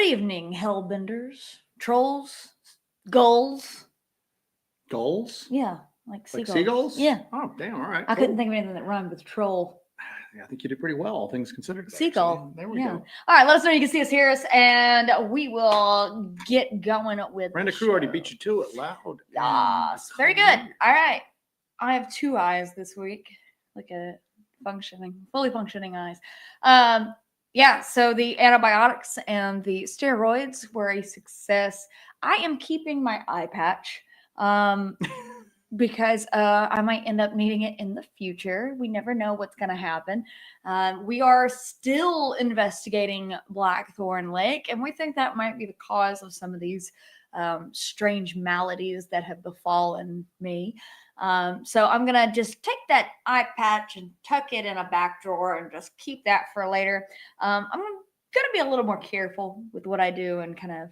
evening, hellbenders, trolls, gulls. Gulls? Yeah, like seagulls. Seagulls? Yeah. Oh, damn. All right. I couldn't think of anything that rhymed with troll. Yeah, I think you did pretty well, all things considered. Seagull. There we go. All right, let us know you can see us, hear us, and we will get going with Brenda Crew already beat you to it loud. Yes. Very good. All right. I have 2 eyes this week. Look at it. Fully functioning eyes. Yeah, so the antibiotics and the steroids were a success. I am keeping my eye patch because I might end up needing it in the future. We never know what's going to happen. We are still investigating Blackthorn Lake, and we think that might be the cause of some of these strange maladies that have befallen me. So I'm going to just take that eye patch and tuck it in a back drawer and just keep that for later. I'm going to be a little more careful with what I do and kind of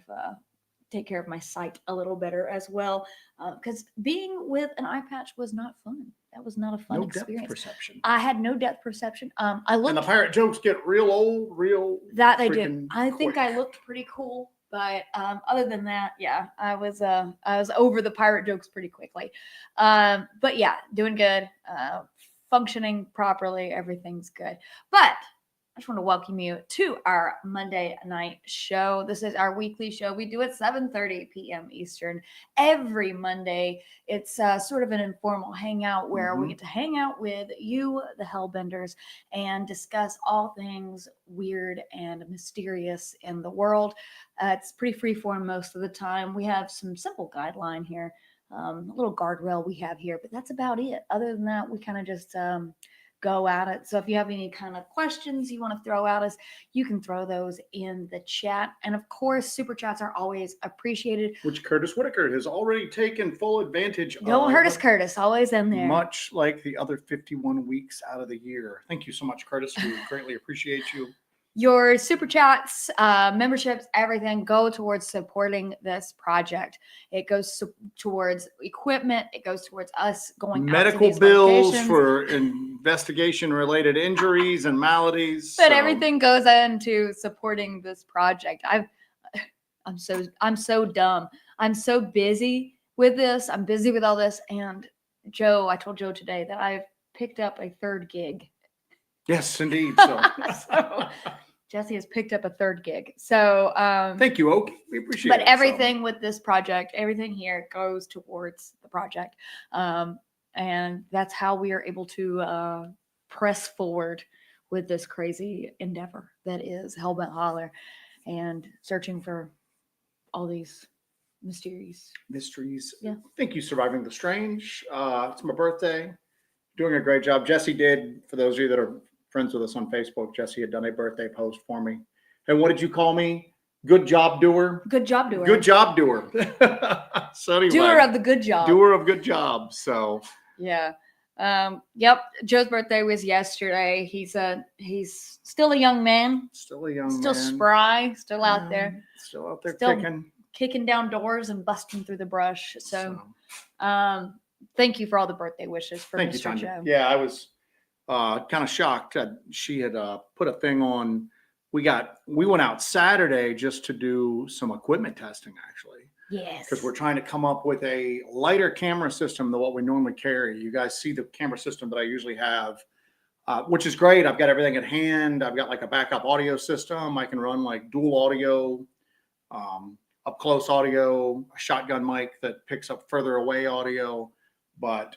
take care of my sight a little better as well. Because being with an eye patch was not fun. That was not a fun experience. Depth perception. I had no depth perception. I looked. And the pirate jokes get real old, real. That they do. I think I looked pretty cool. But other than that, yeah, I was over the pirate jokes pretty quickly. But yeah, doing good, functioning properly, everything's good. But I just want to welcome you to our Monday night show. This is our weekly show. We do it 7:30 p.m. Eastern every Monday. It's sort of an informal hangout where we get to hang out with you, the Hellbenders, and discuss all things weird and mysterious in the world. It's pretty freeform most of the time. We have some simple guideline here, a little guardrail we have here, but that's about it. Other than that, we kind of just go at it. So if you have any kind of questions you want to throw at us, you can throw those in the chat. And of course, super chats are always appreciated. Which Curtis Whitaker has already taken full advantage of. Don't hurt us, Curtis. Always in there. Much like the other 51 weeks out of the year. Thank you so much, Curtis. We greatly appreciate you. Your super chats, memberships, everything go towards supporting this project. It goes towards equipment. It goes towards us going medical out to these bills locations. For investigation-related injuries and maladies. But everything goes into supporting this project. I'm so dumb. I'm so busy with this. I'm busy with all this. And Joe, I told Joe today that I've picked up a 3rd gig. Yes, indeed. So Jesse has picked up a 3rd gig. So thank you, Oak. We appreciate it. But everything with this project, everything here goes towards the project. And that's how we are able to press forward with this crazy endeavor that is Hellbent Holler and searching for all these mysteries. Yeah. Thank you, Surviving the Strange. It's my birthday. Doing a great job. Jesse did, for those of you that are friends with us on Facebook, Jesse had done a birthday post for me. And what did you call me? Good job doer? Good job doer. Good job doer. So anyway, doer of the good job. Doer of good job. So yeah. Yep. Joe's birthday was yesterday. He's still a young man. Still a young man. Still spry. Still out there. Still out there kicking down doors and busting through the brush. So thank you for all the birthday wishes for Mr. Joe. Yeah, I was kind of shocked. She had put a thing on. We went out Saturday just to do some equipment testing, actually. Yes. Because we're trying to come up with a lighter camera system than what we normally carry. You guys see the camera system that I usually have, which is great. I've got everything at hand. I've got like a backup audio system. I can run like dual audio, up close audio, a shotgun mic that picks up further away audio. But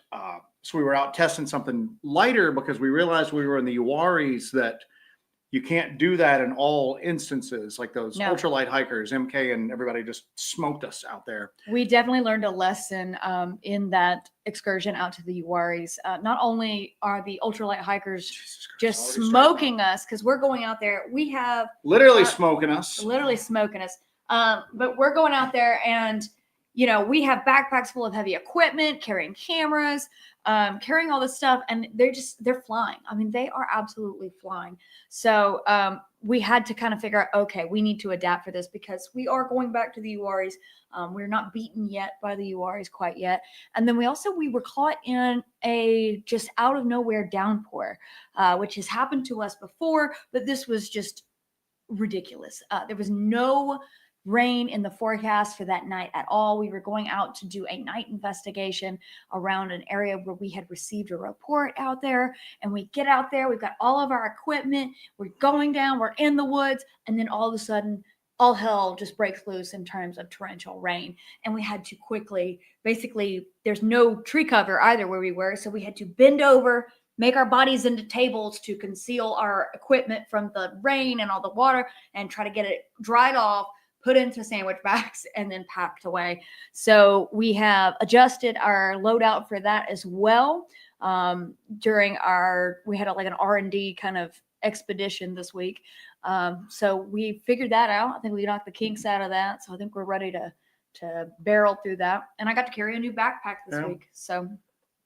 so we were out testing something lighter because we realized we were in the Uwaris that you can't do that in all instances. Like those ultralight hikers, MK and everybody just smoked us out there. We definitely learned a lesson in that excursion out to the Uwaris. Not only are the ultralight hikers just smoking us, because we're going out there, we have literally smoking us. But we're going out there and we have backpacks full of heavy equipment, carrying cameras, carrying all this stuff, and they're flying. I mean, they are absolutely flying. So we had to kind of figure out, okay, we need to adapt for this because we are going back to the Uwaris. We're not beaten yet by the Uwaris quite yet. And then we were caught in a just out of nowhere downpour, which has happened to us before, but this was just ridiculous. There was no rain in the forecast for that night at all. We were going out to do a night investigation around an area where we had received a report out there. And we get out there, we've got all of our equipment, we're going down, we're in the woods, and then all of a sudden, all hell just breaks loose in terms of torrential rain. And we had to quickly, basically, there's no tree cover either where we were. So we had to bend over, make our bodies into tables to conceal our equipment from the rain and all the water, and try to get it dried off, put into sandwich bags, and then packed away. So we have adjusted our loadout for that as well. During we had like an R&D kind of expedition this week. So we figured that out. I think we knocked the kinks out of that. So I think we're ready to barrel through that. And I got to carry a new backpack this week. So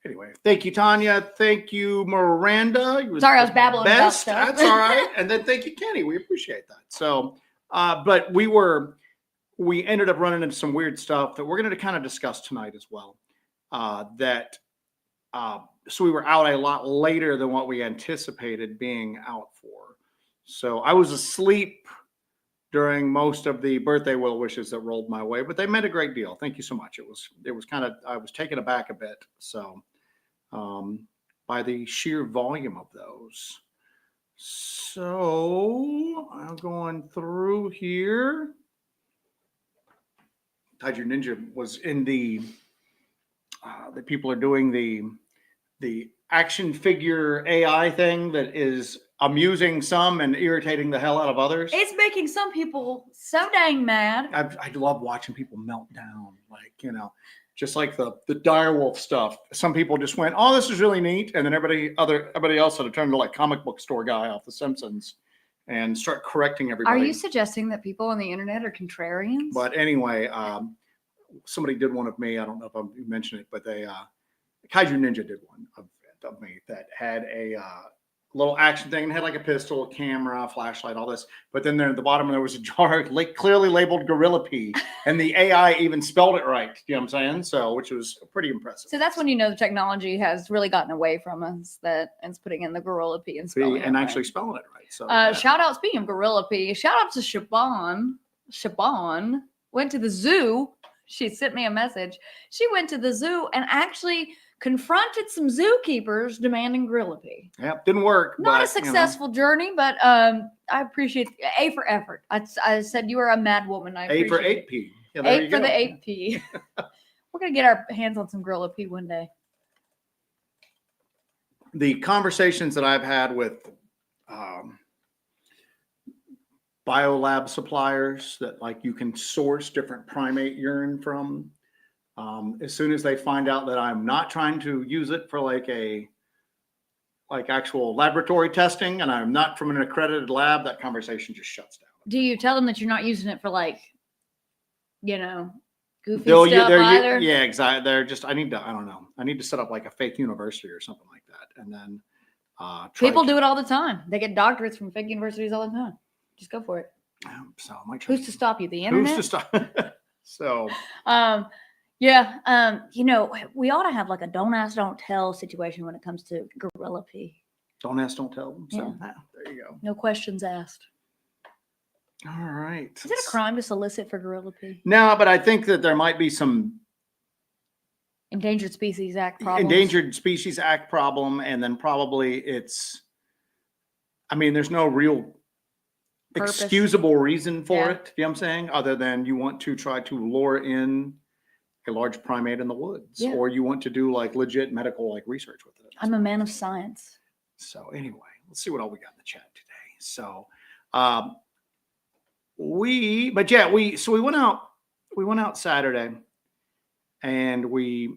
anyway, thank you, Tanya. Thank you, Miranda. Sorry, I was babbling about stuff. That's all right. And then thank you, Kenny. We appreciate that. So, but we ended up running into some weird stuff that we're going to kind of discuss tonight as well. So we were out a lot later than what we anticipated being out for. So I was asleep during most of the birthday well wishes that rolled my way, but they meant a great deal. Thank you so much. It was kind of, I was taken aback a bit. So by the sheer volume of those. So I'm going through here. Tiger Ninja was in the people are doing the action figure AI thing that is amusing some and irritating the hell out of others. It's making some people so dang mad. I love watching people melt down, like, just like the direwolf stuff. Some people just went, "Oh, this is really neat," and then everybody else had to turn to like comic book store guy off The Simpsons and start correcting everybody. Are you suggesting that people on the internet are contrarians? But anyway, somebody did one of me. I don't know if I mentioned it, but Kaiju Ninja did one of me that had a little action thing and had like a pistol, a camera, a flashlight, all this. But then there at the bottom there was a jar clearly labeled Gorilla Pee, and the AI even spelled it right. You know what I'm saying? So, which was pretty impressive. So that's when you know the technology has really gotten away from us. That it's putting in the Gorilla Pee and spelling it actually right. spelling it right. So shout out, speaking of Gorilla Pee, shout out to Shaban. Shaban went to the zoo. She sent me a message. She went to the zoo and actually confronted some zookeepers demanding Gorilla Pee. Yep, didn't work. Not a successful journey, but I appreciate A for effort. I said you are a mad woman. A for 8P. Yeah, A for the 8P. We're gonna get our hands on some Gorilla Pee one day. The conversations that I've had with biolab suppliers that like you can source different primate urine from. As soon as they find out that I'm not trying to use it for like actual laboratory testing and I'm not from an accredited lab, that conversation just shuts down. Do you tell them that you're not using it for like, goofy stuff either? Yeah, exactly. They're just, I don't know. I need to set up like a fake university or something like that. And then people do it all the time. They get doctorates from fake universities all the time. Just go for it. So I might Who's to stop you? The internet? Who's to stop? So yeah, we ought to have like a don't ask, don't tell situation when it comes to Gorilla Pee. Don't ask, don't tell. So yeah. There you go. No questions asked. All right. Is it a crime to solicit for Gorilla Pee? No, but I think that there might be some Endangered Species Act problem. Endangered Species Act problem, and then probably there's no real excusable reason for it, you know what I'm saying? Other than you want to try to lure in a large primate in the woods, or you want to do like legit medical research with it. I'm a man of science. So anyway, let's see what all we got in the chat today. So we went out Saturday and we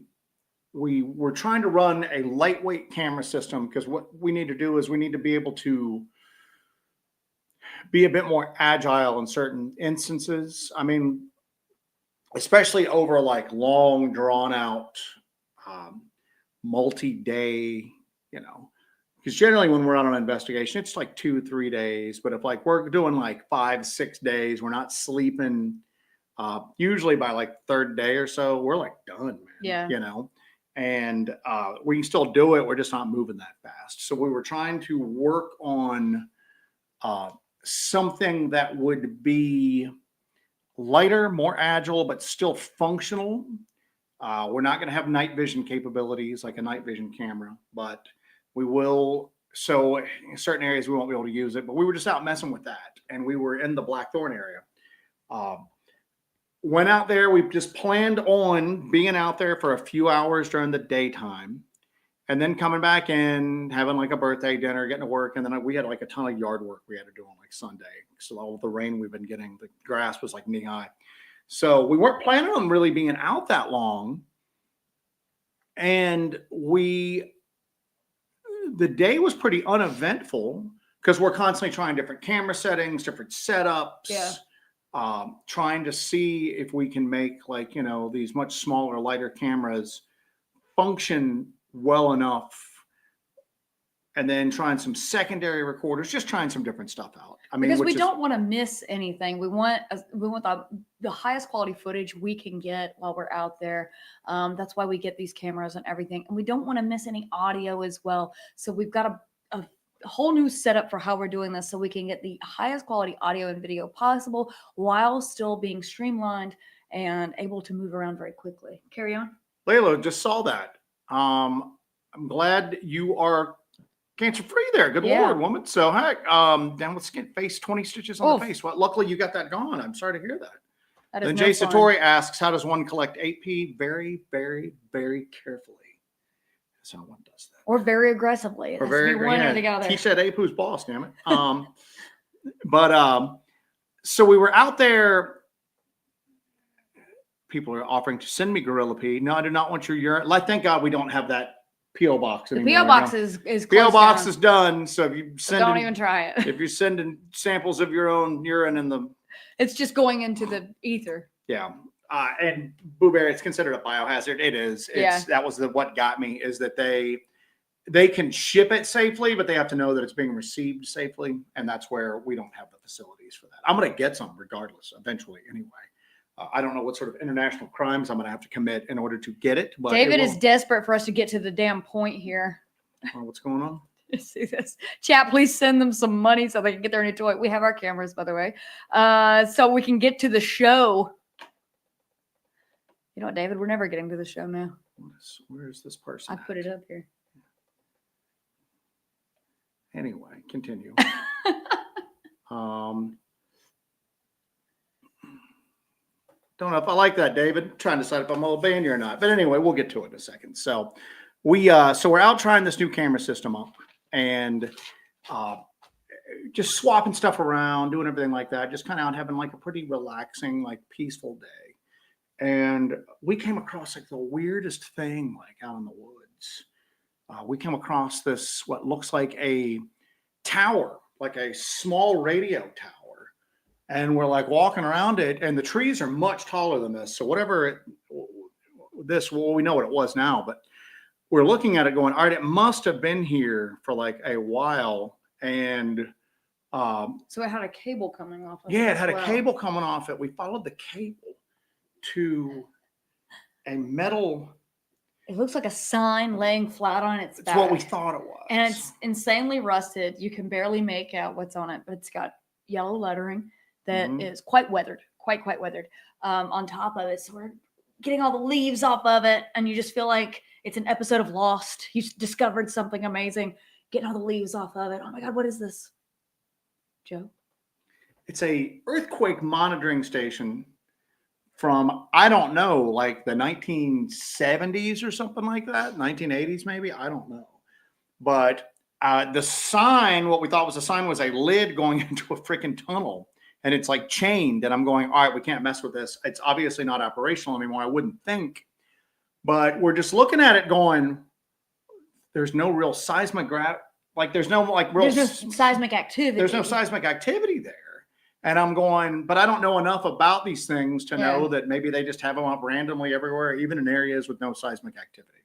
were trying to run a lightweight camera system because what we need to do is we need to be able to be a bit more agile in certain instances. I mean, especially over like long drawn out, multi-day, because generally when we're on an investigation, it's like 2-3 days. But if like we're doing like 5-6 days, we're not sleeping, usually by like third day or so, we're like done, man. Yeah. And we can still do it. We're just not moving that fast. So we were trying to work on something that would be lighter, more agile, but still functional. We're not going to have night vision capabilities like a night vision camera, but we will. So in certain areas, we won't be able to use it, but we were just out messing with that. And we were in the Blackthorn area. Went out there. We just planned on being out there for a few hours during the daytime and then coming back in, having like a birthday dinner, getting to work. And then we had like a ton of yard work we had to do on like Sunday. So all the rain we've been getting, the grass was like knee high. So we weren't planning on really being out that long. And the day was pretty uneventful because we're constantly trying different camera settings, different setups, trying to see if we can make like, these much smaller, lighter cameras function well enough. And then trying some secondary recorders, just trying some different stuff out. I mean, because we don't want to miss anything. We want the highest quality footage we can get while we're out there. That's why we get these cameras and everything. And we don't want to miss any audio as well. So we've got a whole new setup for how we're doing this, so we can get the highest quality audio and video possible while still being streamlined and able to move around very quickly. Carry on. Layla, just saw that. I'm glad you are cancer-free there. Good Lord, woman. So, heck, down with skin, face, 20 stitches on the face. Well, luckily you got that gone. I'm sorry to hear that. Then Jay Satori asks, how does one collect AP? Very, very, very carefully. That's how one does that. Or very aggressively. Or very aggressively. He said Apu's boss, damn it. So we were out there. People are offering to send me gorilla pee. No, I do not want your urine. Like, thank God we don't have that P.O. box anymore. The P.O. box is P.O. box is done. So if you send, don't even try it. If you're sending samples of your own urine it's just going into the ether. Yeah. And Boo Bear, it's considered a biohazard. It is. That was what got me, is that they can ship it safely, but they have to know that it's being received safely. And that's where we don't have the facilities for that. I'm going to get some regardless, eventually anyway. I don't know what sort of international crimes I'm going to have to commit in order to get it. But David is desperate for us to get to the damn point here. What's going on? See this? Chat, please send them some money so they can get their new toy. We have our cameras, by the way. So we can get to the show. You know what, David? We're never getting to the show now. Where is this person? I put it up here. Anyway, continue. Don't know if I like that, David. I'm trying to decide if I'm going to ban you or not. But anyway, we'll get to it in a second. So we're out trying this new camera system up and just swapping stuff around, doing everything like that. Just kind of out having like a pretty relaxing, like peaceful day. And we came across like the weirdest thing, like out in the woods. We came across this, what looks like a tower, like a small radio tower. And we're like walking around it, and the trees are much taller than this. So whatever we know what it was now, but we're looking at it going, all right, it must have been here for like a while. And so it had a cable coming off of it. Yeah, it had a cable coming off it. We followed the cable to a metal. It looks like a sign laying flat on its back. It's what we thought it was. And it's insanely rusted. You can barely make out what's on it, but it's got yellow lettering that is quite weathered, quite weathered on top of it. So we're getting all the leaves off of it, and you just feel like it's an episode of Lost. You discovered something amazing, getting all the leaves off of it. Oh my God, what is this, Joe? It's a earthquake monitoring station from, I don't know, like the 1970s or something like that, 1980s maybe, I don't know. But the sign, what we thought was a sign, was a lid going into a freaking tunnel. And it's like chained, and I'm going, all right, we can't mess with this. It's obviously not operational anymore, I wouldn't think. But we're just looking at it going, there's no real seismograph, like there's no like real there's no seismic activity. There's no seismic activity there. And I'm going, but I don't know enough about these things to know that maybe they just have them up randomly everywhere, even in areas with no seismic activity.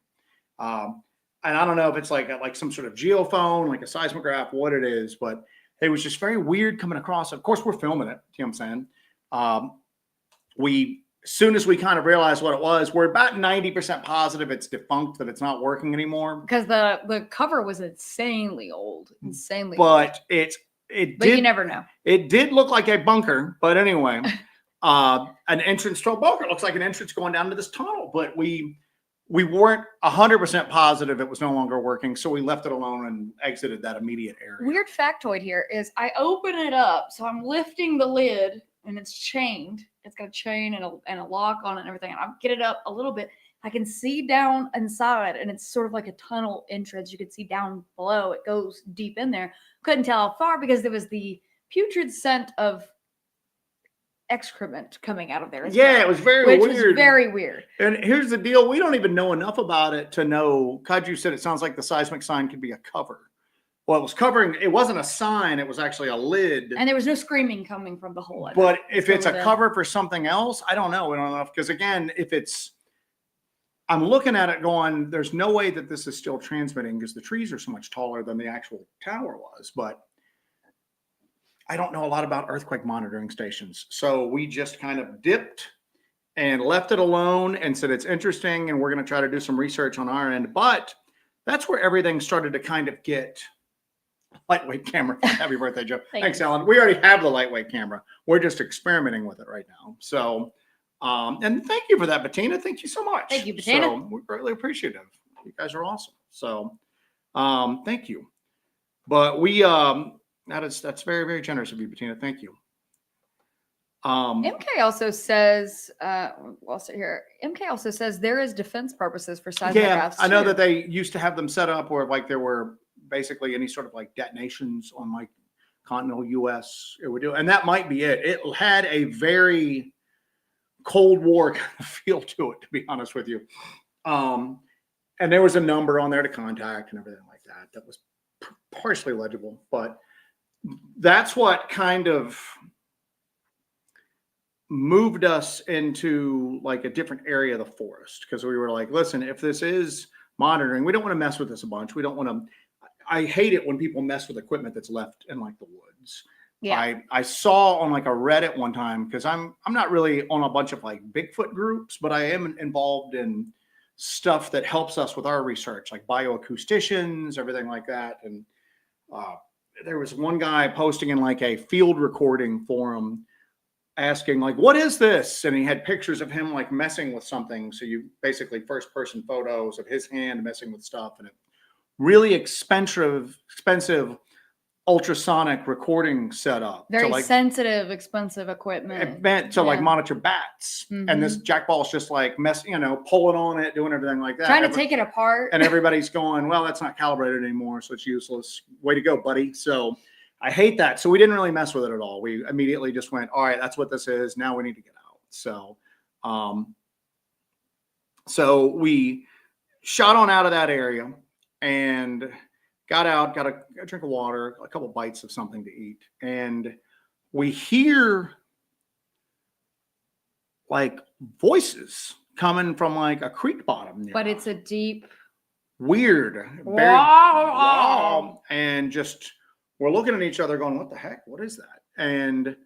And I don't know if it's like some sort of geophone, like a seismograph, what it is, but it was just very weird coming across. Of course, we're filming it. You know what I'm saying? As soon as we kind of realized what it was, we're about 90% positive it's defunct, that it's not working anymore. Because the cover was insanely old, But But you never know. It did look like a bunker, but anyway, an entrance to a bunker. It looks like an entrance going down to this tunnel, but we weren't 100% positive it was no longer working, so we left it alone and exited that immediate area. Weird factoid here is I open it up, so I'm lifting the lid and it's chained. It's got a chain and a lock on it and everything. And I get it up a little bit. I can see down inside, and it's sort of like a tunnel entrance. You can see down below. It goes deep in there. Couldn't tell how far because there was the putrid scent of excrement coming out of there. Yeah, it was very weird. Which was very weird. And here's the deal. We don't even know enough about it to know. Kaiju said it sounds like the seismic sign could be a cover. Well, it was covering. It wasn't a sign. It was actually a lid. And there was no screaming coming from the hole. But if it's a cover for something else, I don't know. We don't know. Because again, if it's, I'm looking at it going, there's no way that this is still transmitting because the trees are so much taller than the actual tower was. But I don't know a lot about earthquake monitoring stations. So we just kind of dipped and left it alone and said, it's interesting. And we're going to try to do some research on our end. But that's where everything started to kind of get lightweight camera. Happy birthday, Joe. Thanks, Alan. We already have the lightweight camera. We're just experimenting with it right now. So, and thank you for that, Bettina. Thank you so much. Thank you, Bettina. So we're greatly appreciative. You guys are awesome. So, thank you. But we, that's very, very generous of you, Bettina. Thank you. MK also says, also here, MK also says there is defense purposes for seismographs. Yeah, I know that they used to have them set up where like there were basically any sort of like detonations on like continental US it would do, and that might be it. It had a very Cold War kind of feel to it, to be honest with you. And there was a number on there to contact and everything like that. That was partially legible, but that's what kind of moved us into like a different area of the forest, because we were like, listen, if this is monitoring, we don't want to mess with this a bunch. We don't want to. I hate it when people mess with equipment that's left in like the woods. Yeah. I saw on like a Reddit one time, because I'm not really on a bunch of like Bigfoot groups, but I am involved in stuff that helps us with our research, like bioacousticians, everything like that. And there was one guy posting in like a field recording forum asking like, what is this? And he had pictures of him like messing with something. So you basically first person photos of his hand messing with stuff, and it really expensive ultrasonic recording setup. Very like, sensitive, expensive equipment. Meant to like monitor bats. Mm-hmm. And this jackball's just like pulling on it, doing everything like that. Trying to take it apart. And everybody's going, well, that's not calibrated anymore, so it's useless. Way to go, buddy. So I hate that. So we didn't really mess with it at all. We immediately just went, all right, that's what this is. Now we need to get out. So, so we shot on out of that area and got out, got a drink of water, a couple bites of something to eat. And we hear like voices coming from like a creek bottom. But it's a deep, weird, very, wow. And just, we're looking at each other going, what the heck? What is that? And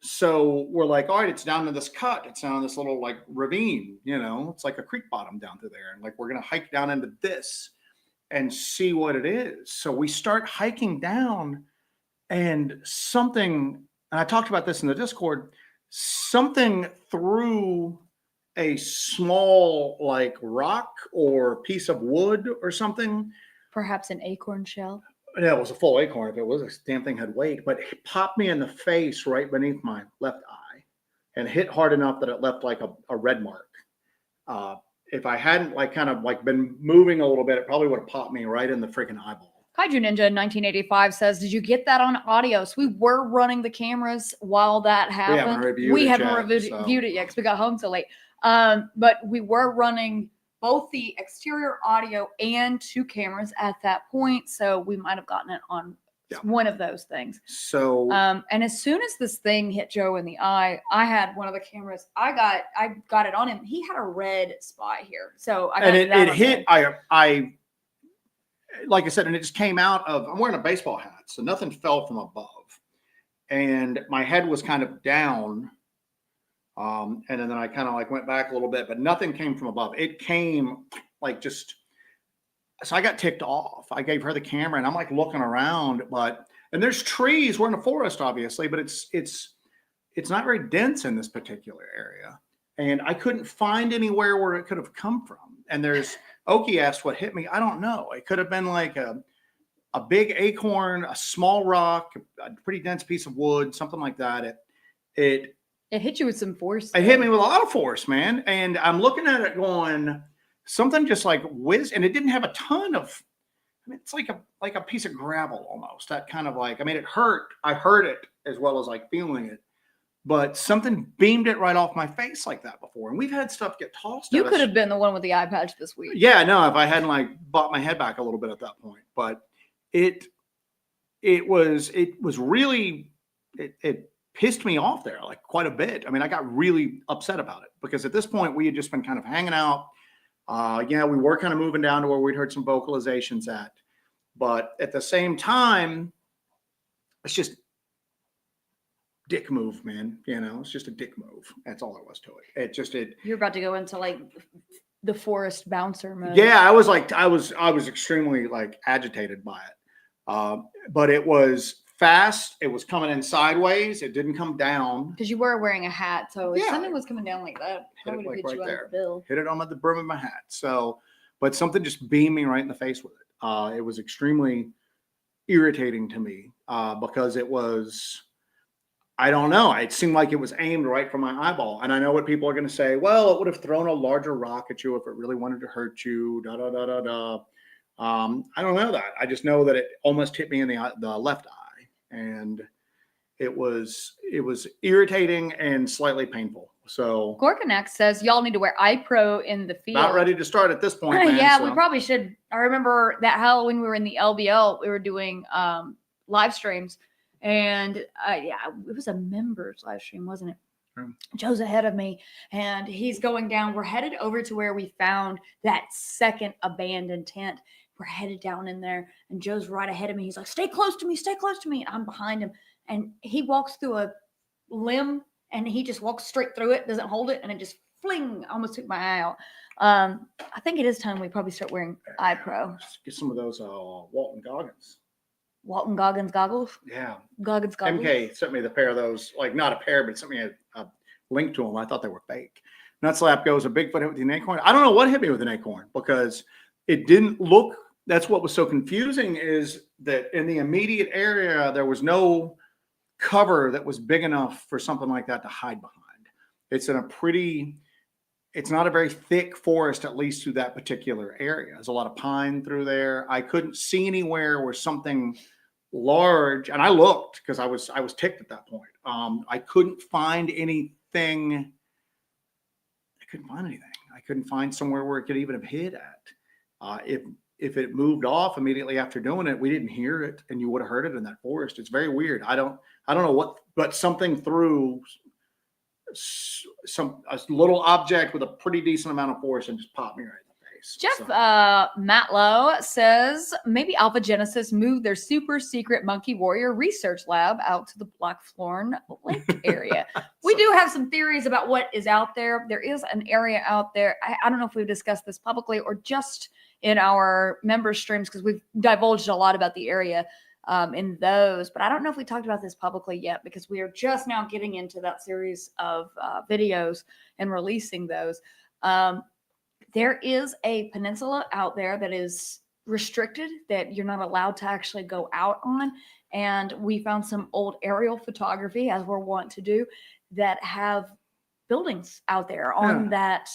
so we're like, all right, it's down to this cut. It's down this little like ravine, it's like a creek bottom down through there. And like, we're going to hike down into this and see what it is. So we start hiking down, and something, and I talked about this in the Discord, something threw a small like rock or piece of wood or something. Perhaps an acorn shell. Yeah, it was a full acorn. If it was, a damn thing had weight, but it popped me in the face right beneath my left eye and hit hard enough that it left like a red mark. If I hadn't like kind of like been moving a little bit, it probably would have popped me right in the freaking eyeball. Kaiju Ninja in 1985 says, did you get that on audio? So we were running the cameras while that happened. We haven't reviewed it yet because we got home so late. But we were running both the exterior audio and 2 cameras at that point. So we might have gotten it on one of those things. So, and as soon as this thing hit Joe in the eye, I had one of the cameras. I got it on him. He had a red spot here. So I got it hit. I like I said, and it just came out of, I'm wearing a baseball hat, so nothing fell from above, and my head was kind of down. And then I kind of like went back a little bit, but nothing came from above. It came like just, so I got ticked off. I gave her the camera and I'm like looking around, but and there's trees. We're in a forest, obviously, but it's not very dense in this particular area. And I couldn't find anywhere where it could have come from. And there's Okie asked what hit me. I don't know. It could have been like a big acorn, a small rock, a pretty dense piece of wood, something like that. It hit you with some force. It hit me with a lot of force, man. And I'm looking at it going, something just like whiz, and it didn't have a ton of. I mean, it's like a piece of gravel almost. That kind of like, I mean, it hurt. I heard it as well as like feeling it. But something beamed it right off my face like that before. And we've had stuff get tossed at us. You could have been the one with the eye patch this week. Yeah, no, if I hadn't like bought my head back a little bit at that point. But it was really, it pissed me off there like quite a bit. I mean, I got really upset about it because at this point we had just been kind of hanging out. Yeah, we were kind of moving down to where we'd heard some vocalizations at. But at the same time, it's just dick move, man. You know, it's just a dick move. That's all there was to it. You're about to go into like the forest bouncer mode. Yeah, I was extremely like agitated by it. But it was fast. It was coming in sideways. It didn't come down because you were wearing a hat. So if Yeah. something was coming down like that, Hit I it would have like hit you right on there. the bill. Hit it on the brim of my hat. So, but something just beamed me right in the face with it. It was extremely irritating to me because it was, I don't know. It seemed like it was aimed right for my eyeball. And I know what people are going to say. Well, it would have thrown a larger rock at you if it really wanted to hurt you. Da da da da da. I don't know that. I just know that it almost hit me in the left eye, and it was irritating and slightly painful. So Gorgonax says y'all need to wear eye pro in the field. not ready to start at this point, man. Yeah, so. we probably should. I remember that Halloween we were in the LBL. We were doing live streams, and yeah, it was a members live stream, wasn't it? Joe's ahead of me, and he's going down. We're headed over to where we found that second abandoned tent. We're headed down in there, and Joe's right ahead of me. He's like, "Stay close to me, stay close to me." And I'm behind him, and he walks through a limb, and he just walks straight through it, doesn't hold it, and it just fling, almost took my eye out. I think it is time we probably start wearing eye pro. Get some of those Walton Goggins. Walton Goggins goggles? Yeah. Goggins goggles. MK sent me the pair of those, like not a pair, but sent me a link to them. I thought they were fake. Nutslap goes, a Bigfoot hit with an acorn. I don't know what hit me with an acorn because it didn't look, that's what was so confusing is that in the immediate area, there was no cover that was big enough for something like that to hide behind. It's not a very thick forest, at least through that particular area. There's a lot of pine through there. I couldn't see anywhere where something large, and I looked because I was ticked at that point. I couldn't find anything. I couldn't find somewhere where it could even have hid at. If it moved off immediately after doing it, we didn't hear it, and you would have heard it in that forest. It's very weird. I don't know what, but something threw a little object with a pretty decent amount of force and just popped me right in the face. Jeff Matlow says maybe Alpha Genesis moved their super secret monkey warrior research lab out to the Blackthorn Lake area. We do have some theories about what is out there. There is an area out there. I don't know if we've discussed this publicly or just in our member streams because we've divulged a lot about the area in those, but I don't know if we talked about this publicly yet because we are just now getting into that series of videos and releasing those. There is a peninsula out there that is restricted, that you're not allowed to actually go out on. And we found some old aerial photography, as we're wont to do, that have buildings out there on that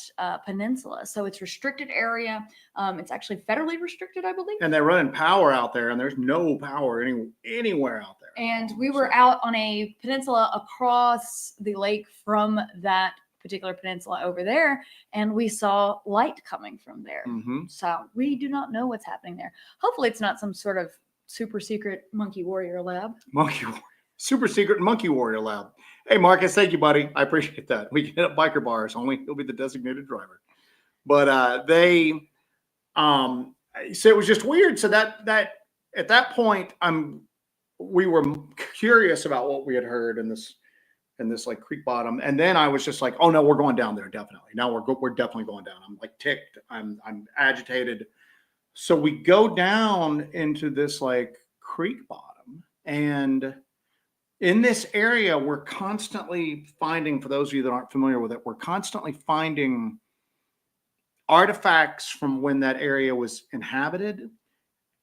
peninsula. So it's restricted area. It's actually federally restricted, I believe. And they're running power out there, and there's no power anywhere out there. And we were out on a peninsula across the lake from that particular peninsula over there, and we saw light coming from there. Mm-hmm. So we do not know what's happening there. Hopefully it's not some sort of super secret monkey warrior lab. Super secret monkey warrior lab. Hey, Marcus, thank you, buddy. I appreciate that. We can hit up biker bars, only he'll be the designated driver. But so it was just weird. So that at that point, we were curious about what we had heard in this like creek bottom, and then I was just like, oh no, we're going down there definitely. Now we're definitely going down. I'm like ticked. I'm agitated. So we go down into this like creek bottom, And in this area, we're constantly finding, for those of you that aren't familiar with it, we're constantly finding artifacts from when that area was inhabited.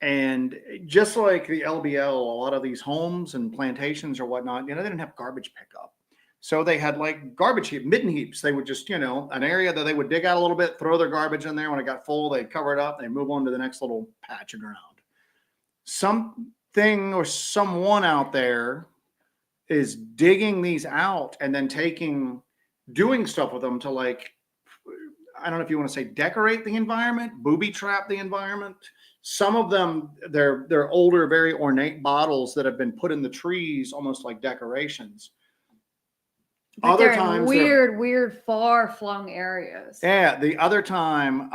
And just like the LBL, a lot of these homes and plantations or whatnot, they didn't have garbage pickup. So they had like garbage heap, midden heaps. They would just, an area that they would dig out a little bit, throw their garbage in there. When it got full, they'd cover it up. They move on to the next little patch of ground. Something or someone out there is digging these out and then doing stuff with them to, like, I don't know if you want to say decorate the environment, booby trap the environment. Some of them, they're older, very ornate bottles that have been put in the trees almost like decorations. But other times, weird, far-flung areas. Yeah, the other time,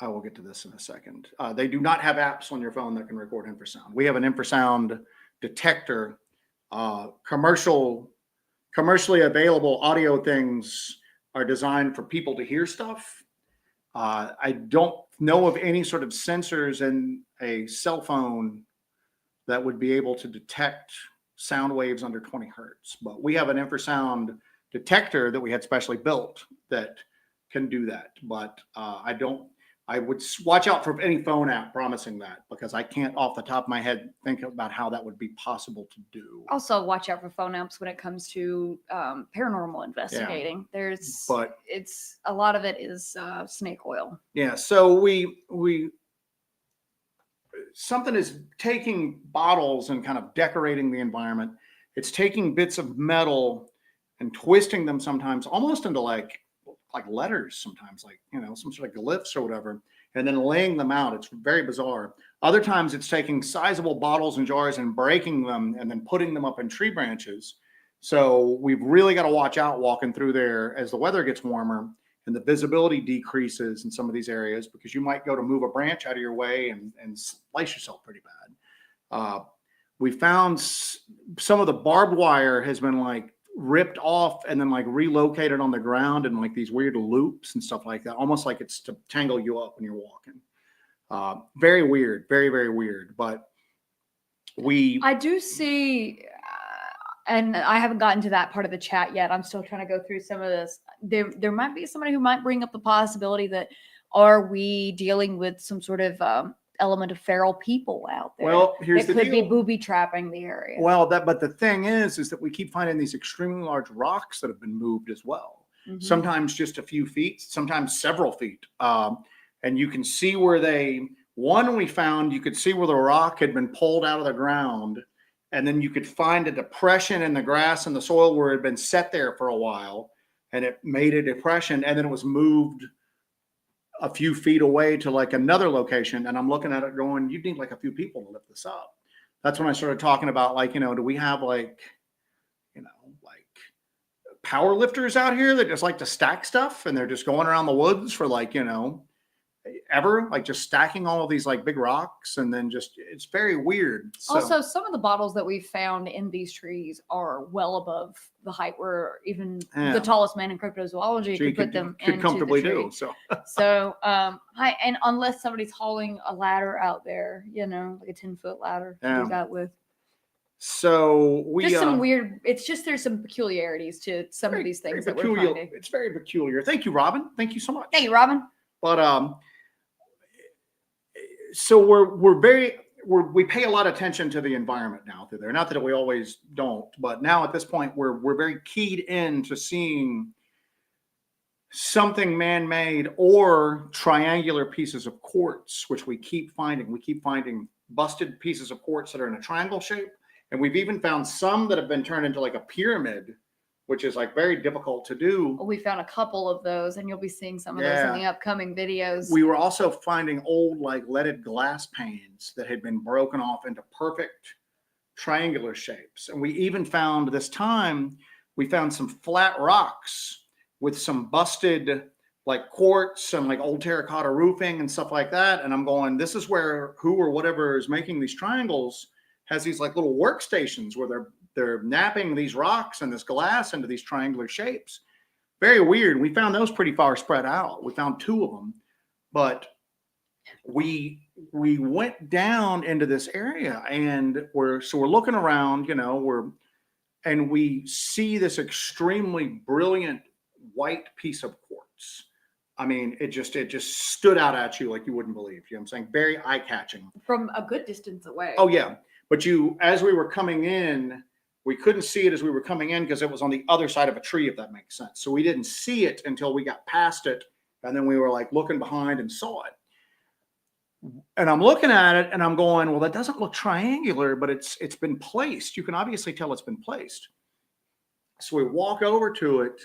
I will get to this in a second. They do not have apps on your phone that can record infrasound. We have an infrasound detector. Commercially available audio things are designed for people to hear stuff. I don't know of any sort of sensors in a cell phone that would be able to detect sound waves under 20 hertz. But we have an infrasound detector that we had specially built that can do that. But I would watch out for any phone app promising that, because I can't off the top of my head think about how that would be possible to do. Also, watch out for phone apps when it comes to paranormal investigating. Yeah. It's a lot of it is snake oil. Yeah. So something is taking bottles and kind of decorating the environment. It's taking bits of metal and twisting them sometimes almost into like letters, sometimes like, some sort of glyphs or whatever, and then laying them out. It's very bizarre. Other times it's taking sizable bottles and jars and breaking them and then putting them up in tree branches. So we've really got to watch out walking through there as the weather gets warmer and the visibility decreases in some of these areas, because you might go to move a branch out of your way and slice yourself pretty bad. We found some of the barbed wire has been like ripped off and then like relocated on the ground in like these weird loops and stuff like that, almost like it's to tangle you up when you're walking. Very weird, very, very weird. But I do see, and I haven't gotten to that part of the chat yet. I'm still trying to go through some of this. There might be somebody who might bring up the possibility that, are we dealing with some sort of element of feral people out there? Well, here's the deal. It could be booby trapping the area. Well, but the thing is that we keep finding these extremely large rocks that have been moved as well. Mm-hmm. Sometimes just a few feet, sometimes several feet. And you can see where we found, you could see where the rock had been pulled out of the ground. And then you could find a depression in the grass and the soil where it had been set there for a while. And it made a depression, and then it was moved a few feet away to like another location. And I'm looking at it going, you need like a few people to lift this up. That's when I started talking about like, do we have like power lifters out here that just like to stack stuff, and they're just going around the woods for like, ever, like just stacking all of these like big rocks, and then it's very weird. So, also, some of the bottles that we found in these trees are well above the height where even the tallest man in cryptozoology could put them into comfortably the tree. do. So and unless somebody's hauling a ladder out there, like a 10-foot ladder to do that with. So just some weird. It's just there's some peculiarities to some of these things that we're finding. It's very peculiar. Thank you, Robin. Thank you so much. Thank you, Robin. But so we pay a lot of attention to the environment now through there. Not that we always don't, but now at this point we're very keyed in to seeing something man-made or triangular pieces of quartz, which we keep finding. We keep finding busted pieces of quartz that are in a triangle shape, and we've even found some that have been turned into like a pyramid, which is like very difficult to do. We found a couple of those, and you'll be seeing some of those in the upcoming videos. We were also finding old like leaded glass panes that had been broken off into perfect triangular shapes. And we even found some flat rocks with some busted like quartz and like old terracotta roofing and stuff like that. And I'm going, this is where who or whatever is making these triangles has these like little workstations where they're napping these rocks and this glass into these triangular shapes. Very weird. We found those pretty far spread out. We found 2 of them, but we went down into this area, and we're looking around, and we see this extremely brilliant white piece of quartz. I mean, it just stood out at you like you wouldn't believe. You know what I'm saying? Very eye catching. From a good distance away. Oh yeah, but as we were coming in, we couldn't see it as we were coming in because it was on the other side of a tree, if that makes sense. So we didn't see it until we got past it, and then we were like looking behind and saw it. And I'm looking at it and I'm going, well, that doesn't look triangular, but it's been placed. You can obviously tell it's been placed. So we walk over to it,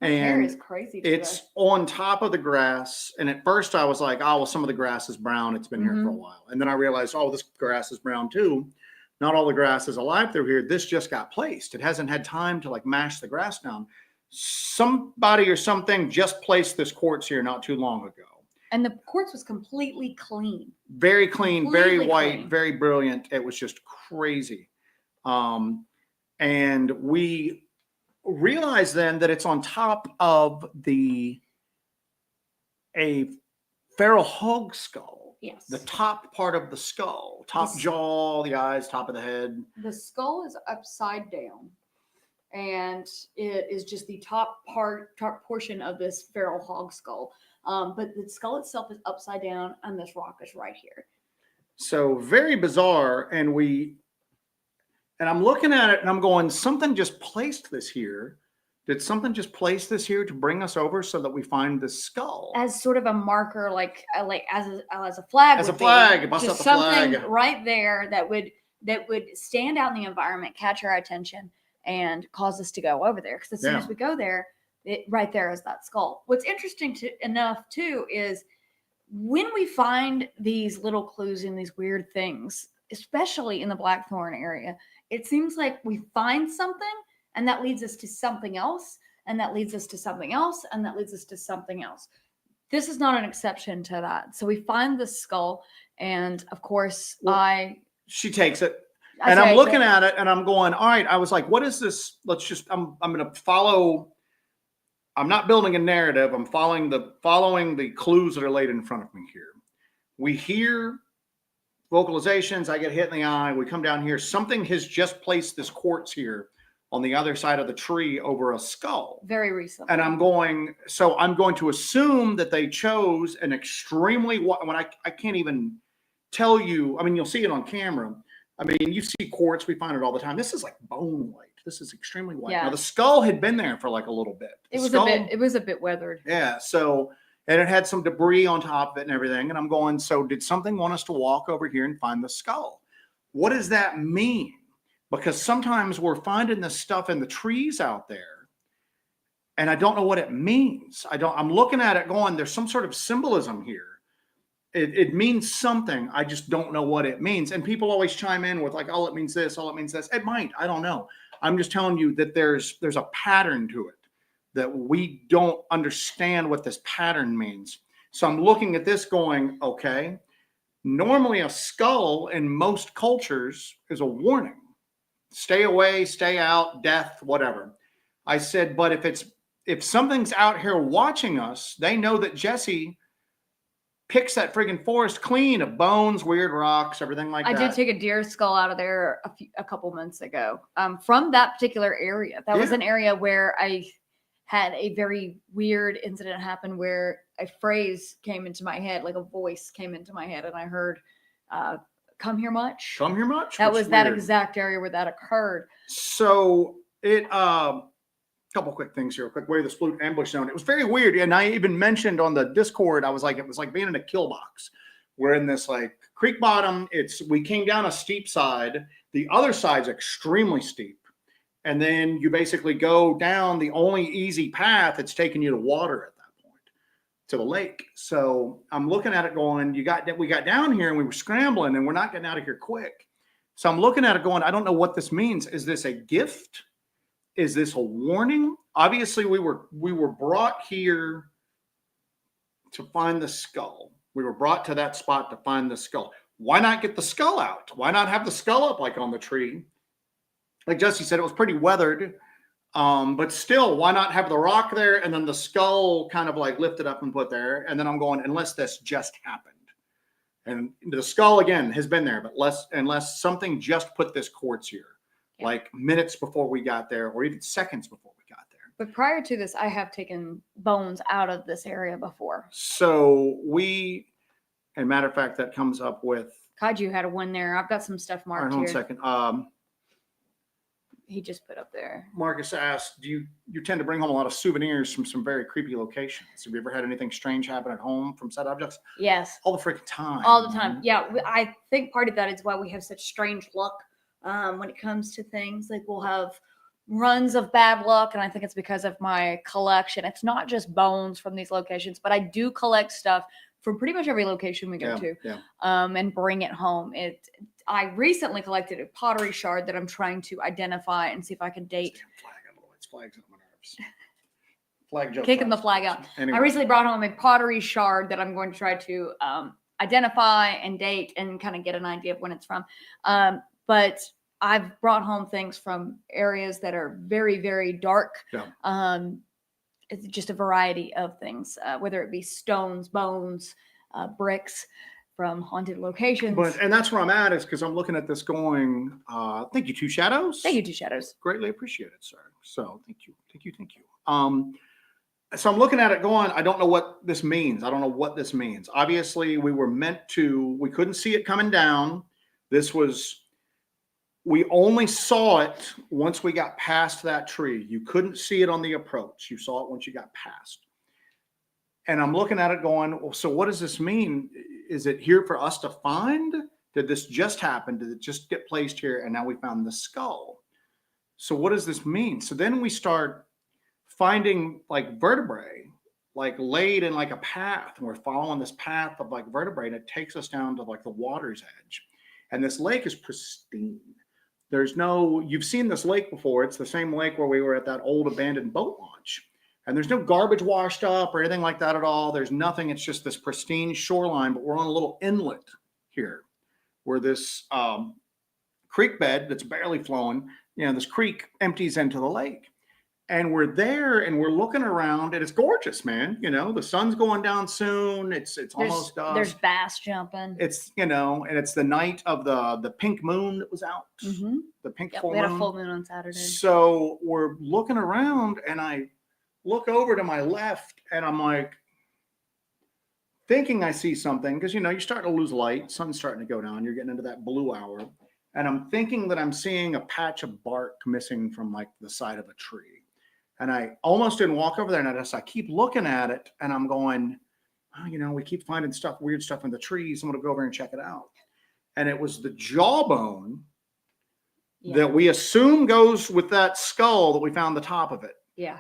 and is crazy it's on top of the grass. And at first I was like, oh, well, some of the grass is brown. It's been here for a while. And then I realized, oh, this grass is brown too. Not all the grass is alive through here. This just got placed. It hasn't had time to like mash the grass down. Somebody or something just placed this quartz here not too long ago. And the quartz was completely clean. Very clean, very white, very brilliant. It was just crazy. And we realized then that it's on top of a feral hog skull. Yes. The top part of the skull, top jaw, the eyes, top of the head. The skull is upside down, and it is just the top portion of this feral hog skull. But the skull itself is upside down, and this rock is right here. So very bizarre. And I'm looking at it and I'm going, something just placed this here. Did something just place this here to bring us over so that we find the skull? As sort of a marker, like as a flag. As a flag, bust just up the something flag. right there that would stand out in the environment, catch our attention, and cause us to go over there. Because as soon as we go there, right there is that skull. What's interesting enough too is when we find these little clues in these weird things, especially in the Blackthorn area, it seems like we find something and that leads us to something else, and that leads us to something else, and that leads us to something else. This is not an exception to that. So we find the skull, and of course, she takes it. And I'm looking at it and I'm going, all right, I was like, what is this? I'm going to follow. I'm not building a narrative. I'm following the clues that are laid in front of me here. We hear vocalizations. I get hit in the eye. We come down here. Something has just placed this quartz here on the other side of the tree over a skull. Very recently. And I'm going to assume that they chose an extremely, when I can't even tell you, I mean, you'll see it on camera. I mean, you see quartz, we find it all the time. This is like bone white. This is extremely white. Yeah. Now the skull had been there for like a little bit. It was a bit weathered. Yeah. So, and it had some debris on top of it and everything. And I'm going, so did something want us to walk over here and find the skull? What does that mean? Because sometimes we're finding this stuff in the trees out there, and I don't know what it means. I'm looking at it going, there's some sort of symbolism here. It means something. I just don't know what it means. And people always chime in with like, oh, it means this, oh, it means this. It might, I don't know. I'm just telling you that there's a pattern to it, that we don't understand what this pattern means. So I'm looking at this going, okay, normally a skull in most cultures is a warning. Stay away, stay out, death, whatever. I said, but if something's out here watching us, they know that Jesse picks that friggin' forest clean of bones, weird rocks, everything like that. I did take a deer skull out of there a couple months ago from that particular area. That was an area where I had a very weird incident happen where a phrase came into my head, like a voice came into my head, and I heard, come here much? Come here much? That was that exact area where that occurred. So couple quick things here, quick way the sploot ambush zone. It was very weird. And I even mentioned on the Discord, I was like, it was like being in a kill box. We're in this like creek bottom. We came down a steep side. The other side's extremely steep. And then you basically go down the only easy path that's taking you to water at that point, to the lake. So I'm looking at it going, we got down here and we were scrambling and we're not getting out of here quick. So I'm looking at it going, I don't know what this means. Is this a gift? Is this a warning? Obviously, we were brought here to find the skull. We were brought to that spot to find the skull. Why not get the skull out? Why not have the skull up like on the tree? Like Jesse said, it was pretty weathered. But still, why not have the rock there and then the skull kind of like lifted up and put there? And then I'm going, unless this just happened. And the skull again has been there, but unless something just put this quartz here, like minutes before we got there, or even seconds before we got there. But prior to this, I have taken bones out of this area before. So and matter of fact, that comes up with Kaiju had a one there. I've got some stuff marked hold on here. a second. He just put up there. Marcus asked, do you tend to bring home a lot of souvenirs from some very creepy locations? Have you ever had anything strange happen at home from said objects? Yes. All the freaking time. All the time. Yeah. I think part of that is why we have such strange luck when it comes to things. Like we'll have runs of bad luck, and I think it's because of my collection. It's not just bones from these locations, but I do collect stuff from pretty much every location we go to, and bring it home. I recently collected a pottery shard that I'm trying to identify and see if I can date. It's flags on my nerves. Flag joke. Kicking the flag out. Anyway. I recently brought home a pottery shard that I'm going to try to identify and date and kind of get an idea of when it's from. But I've brought home things from areas that are very, very dark. Yeah. It's just a variety of things, whether it be stones, bones, bricks from haunted locations. And that's where I'm at, is because I'm looking at this going, thank you, Two Shadows. Thank you, Two Shadows. Greatly appreciated, sir. So thank you. So I'm looking at it going, I don't know what this means. Obviously, we couldn't see it coming down. We only saw it once we got past that tree. You couldn't see it on the approach. You saw it once you got past. And I'm looking at it going, well, so what does this mean? Is it here for us to find? Did this just happen? Did it just get placed here? And now we found the skull. So what does this mean? So then we start finding like vertebrae, like laid in like a path. And we're following this path of like vertebrae, and it takes us down to like the water's edge. And this lake is pristine. You've seen this lake before. It's the same lake where we were at that old abandoned boat launch. And there's no garbage washed up or anything like that at all. There's nothing. It's just this pristine shoreline, but we're on a little inlet here where this creek bed that's barely flowing, this creek empties into the lake. And we're there and we're looking around, and it's gorgeous, man. The sun's going down soon. It's almost dusk. There's bass jumping. It's, and it's the night of the pink moon that was out. Mm-hmm. The pink full moon. We had a full moon on Saturday. So we're looking around, and I look over to my left, and I'm like thinking I see something, because you're starting to lose light. Sun's starting to go down. You're getting into that blue hour. And I'm thinking that I'm seeing a patch of bark missing from like the side of a tree. And I almost didn't walk over there, and I keep looking at it, and I'm going, we keep finding weird stuff in the trees. I'm going to go over and check it out. And it was the jawbone that we assume goes with that skull that we found the top of it. Yeah.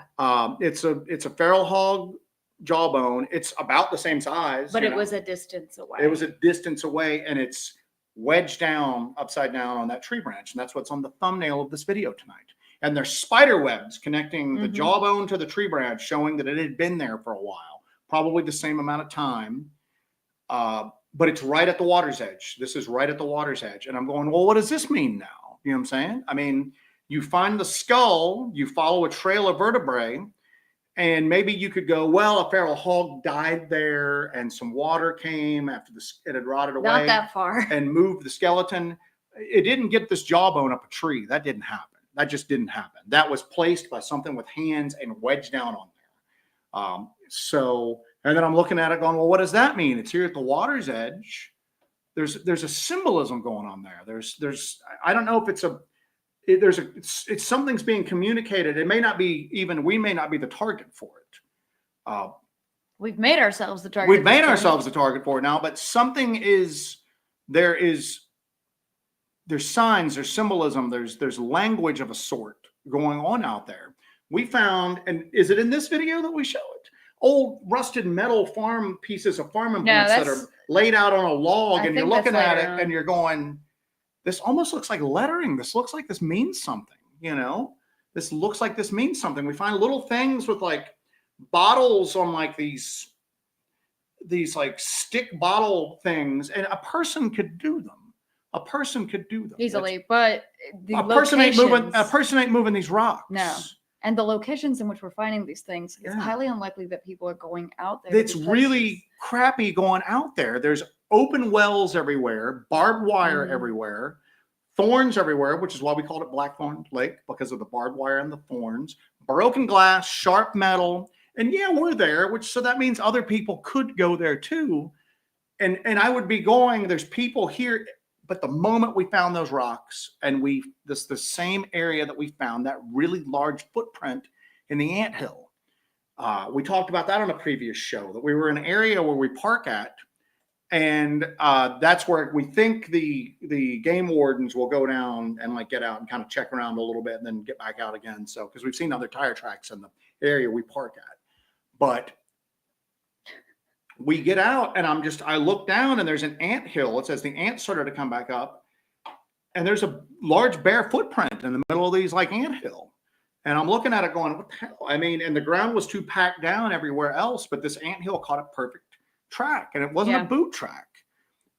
It's a feral hog jawbone. It's about the same size. But it was a distance away. It was a distance away, and it's wedged down, upside down on that tree branch. And that's what's on the thumbnail of this video tonight. And there's spider webs connecting the jawbone to the tree branch, showing that it had been there for a while, probably the same amount of time. But it's right at the water's edge. This is right at the water's edge. And I'm going, well, what does this mean now? You know what I'm saying? I mean, you find the skull, you follow a trail of vertebrae, and maybe you could go, well, a feral hog died there and some water came after it had rotted away. Not that far. And moved the skeleton. It didn't get this jawbone up a tree. That didn't happen. That just didn't happen. That was placed by something with hands and wedged down on there. And then I'm looking at it going, well, what does that mean? It's here at the water's edge. There's a symbolism going on there. I don't know if it's something's being communicated. It may not be we may not be the target for it. We've made ourselves the target. We've made ourselves the target for it now, but there's signs, there's symbolism, there's language of a sort going on out there. We found, and is it in this video that we show it? Old rusted metal pieces of farm implements that are laid out on a log, and you're looking at it and you're going, this almost looks like lettering. This looks like this means something, This looks like this means something. We find little things with like bottles on like these like stick bottle things, and a person could do them. A person could do them easily, but a person ain't moving these rocks. No, and the locations in which we're finding these things, it's Yeah. highly unlikely that people are going out there. to It's these really places. crappy going out there. There's open wells everywhere, barbed wire Mhm. everywhere, thorns everywhere, which is why we called it Blackthorn Lake, because of the barbed wire and the thorns, broken glass, sharp metal. And yeah, we're there, which so that means other people could go there too. And I would be going, there's people here, but the moment we found those rocks and the same area that we found that really large footprint in the anthill. We talked about that on a previous show, that we were in an area where we park at, and that's where we think the game wardens will go down and like get out and kind of check around a little bit and then get back out again. So because we've seen other tire tracks in the area we park at, but we get out and I look down and there's an ant hill. It says the ants started to come back up, and there's a large bare footprint in the middle of these like ant hill. And I'm looking at it going, what the hell? I mean, and the ground was too packed down everywhere else, but this ant hill caught a perfect track, and it wasn't a boot track.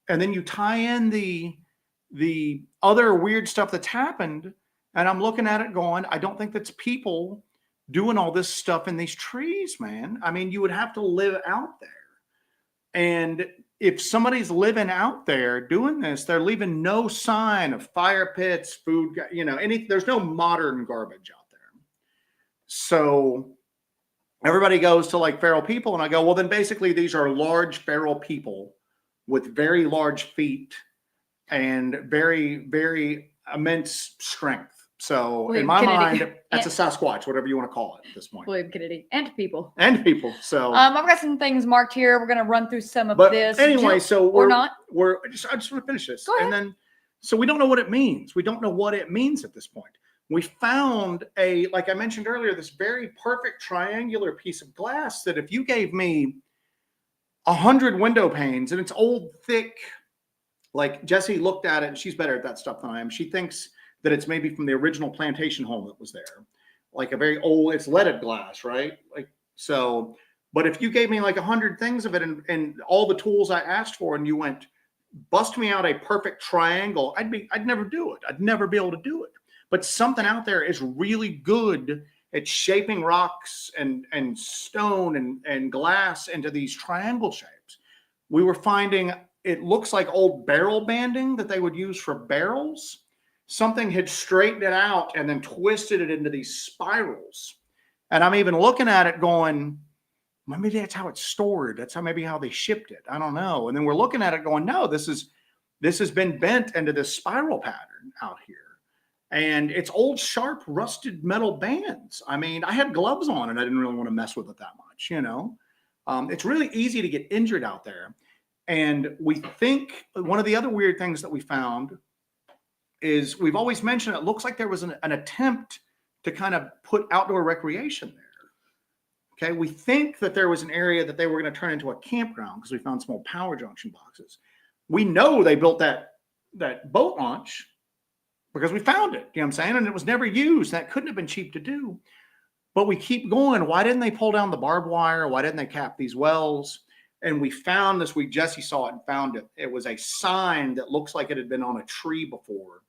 And then you tie in the other weird stuff that's happened, and I'm looking at it going, I don't think that's people doing all this stuff in these trees, man. I mean, you would have to live out there. And if somebody's living out there doing this, they're leaving no sign of fire pits, food, there's no modern garbage out there. So everybody goes to like feral people, and I go, well, then basically these are large feral people with very large feet and very, very immense strength. So William in my Kennedy. mind, that's a Sasquatch, whatever you want to call it at this point. William Kennedy and people. And people. So I've got some things marked here. We're gonna run through some of but this. anyway, so or not. I just want to finish this. Go ahead. And then so we don't know what it means. We don't know what it means at this point. We found like I mentioned earlier, this very perfect triangular piece of glass that if you gave me 100 window panes, and it's old, thick, like Jessie looked at it and she's better at that stuff than I am. She thinks that it's maybe from the original plantation home that was there, like a very old, it's leaded glass, right? Like, so, but if you gave me like 100 things of it and all the tools I asked for, and you went, bust me out a perfect triangle, I'd never do it. I'd never be able to do it. But something out there is really good at shaping rocks and stone and glass into these triangle shapes. We were finding, it looks like old barrel banding that they would use for barrels. Something had straightened it out and then twisted it into these spirals. And I'm even looking at it going, maybe that's how it's stored. That's maybe how they shipped it. I don't know. And then we're looking at it going, no, this has been bent into this spiral pattern out here. And it's old, sharp, rusted metal bands. I mean, I had gloves on and I didn't really want to mess with it that much, It's really easy to get injured out there. And we think one of the other weird things that we found is, we've always mentioned, it looks like there was an attempt to kind of put outdoor recreation there. Okay, we think that there was an area that they were going to turn into a campground because we found some old power junction boxes. We know they built that boat launch because we found it, you know what I'm saying? And it was never used. That couldn't have been cheap to do. But we keep going. Why didn't they pull down the barbed wire? Why didn't they cap these wells? And we found this week, Jessie saw it and found it. It was a sign that looks like it had been on a tree before,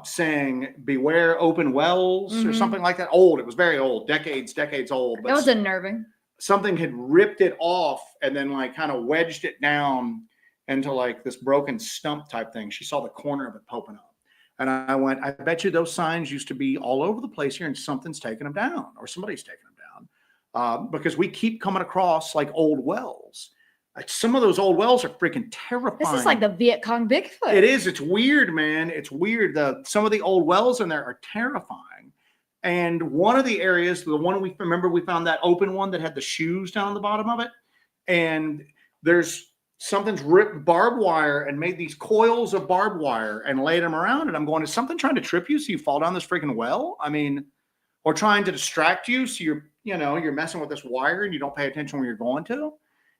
saying beware open wells or something like that. Old. It was very old, decades old. But it was unnerving. Something had ripped it off and then like kind of wedged it down into like this broken stump type thing. She saw the corner of it poking up. And I went, I bet you those signs used to be all over the place here and something's taking them down, or somebody's taking them down, because we keep coming across like old wells. Some of those old wells are freaking terrifying. This is like the Viet Cong Bigfoot. It is. It's weird, man. It's weird. Some of the old wells in there are terrifying. And one of the areas, the one we found that open one that had the shoes down the bottom of it. And something's ripped barbed wire and made these coils of barbed wire and laid them around. And I'm going, is something trying to trip you so you fall down this freaking well? I mean, or trying to distract you so you're messing with this wire and you don't pay attention where you're going to.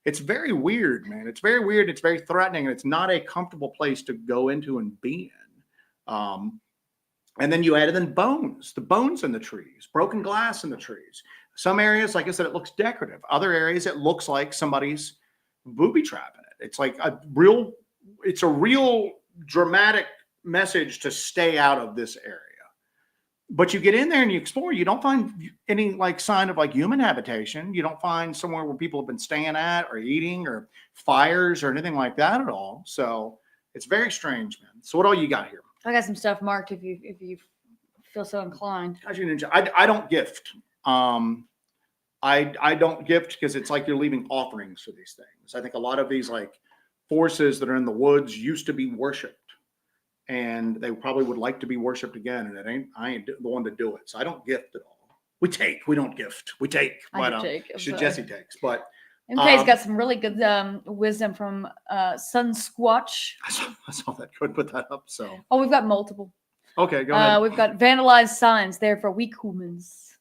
It's very weird, man. It's very weird. It's very threatening, and it's not a comfortable place to go into and be in. And then you added in the bones in the trees, broken glass in the trees. Some areas, like I said, it looks decorative. Other areas, it looks like somebody's booby trapping it. It's like it's a real dramatic message to stay out of this area. But you get in there and you explore, you don't find any like sign of like human habitation. You don't find somewhere where people have been staying at or eating or fires or anything like that at all. So it's very strange, man. So what all you got here? I got some stuff marked if you feel so inclined. How's your ninja? I don't gift. I don't gift because it's like you're leaving offerings for these things. I think a lot of these like forces that are in the woods used to be worshipped. And they probably would like to be worshipped again, and I ain't the one to do it. So I don't gift at all. We take, we don't gift. We take. I do take. Jesse takes, but MK's got some really good wisdom from Sasquatch. I saw that. Could put that up. So we've got multiple. Okay, go ahead. We've got vandalized signs there for weak humans.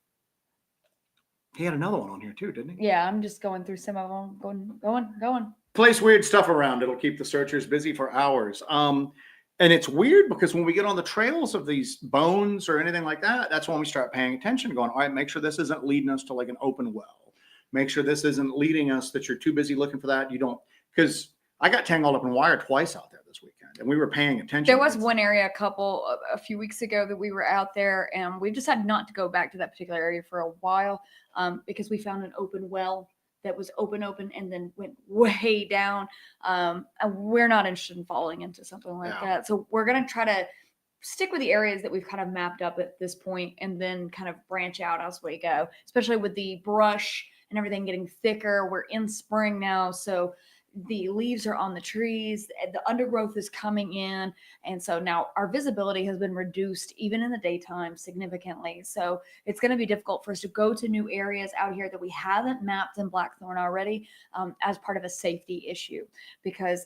He had another one on here too, didn't he? Yeah, I'm just going through some of them. Going. Place weird stuff around. It'll keep the searchers busy for hours. And it's weird because when we get on the trails of these bones or anything like that, that's when we start paying attention, going, all right, make sure this isn't leading us to like an open well. Make sure this isn't leading us that you're too busy looking for that. You don't, because I got tangled up in wire twice out there this weekend and we were paying attention. There was one area a few weeks ago that we were out there and we decided not to go back to that particular area for a while because we found an open well that was open and then went way down. And we're not interested in falling into something like that. So we're going to try to stick with the areas that we've kind of mapped up at this point and then kind of branch out as we go, especially with the brush and everything getting thicker. We're in spring now. So the leaves are on the trees, the undergrowth is coming in. And so now our visibility has been reduced even in the daytime significantly. So it's going to be difficult for us to go to new areas out here that we haven't mapped in Blackthorn already as part of a safety issue, because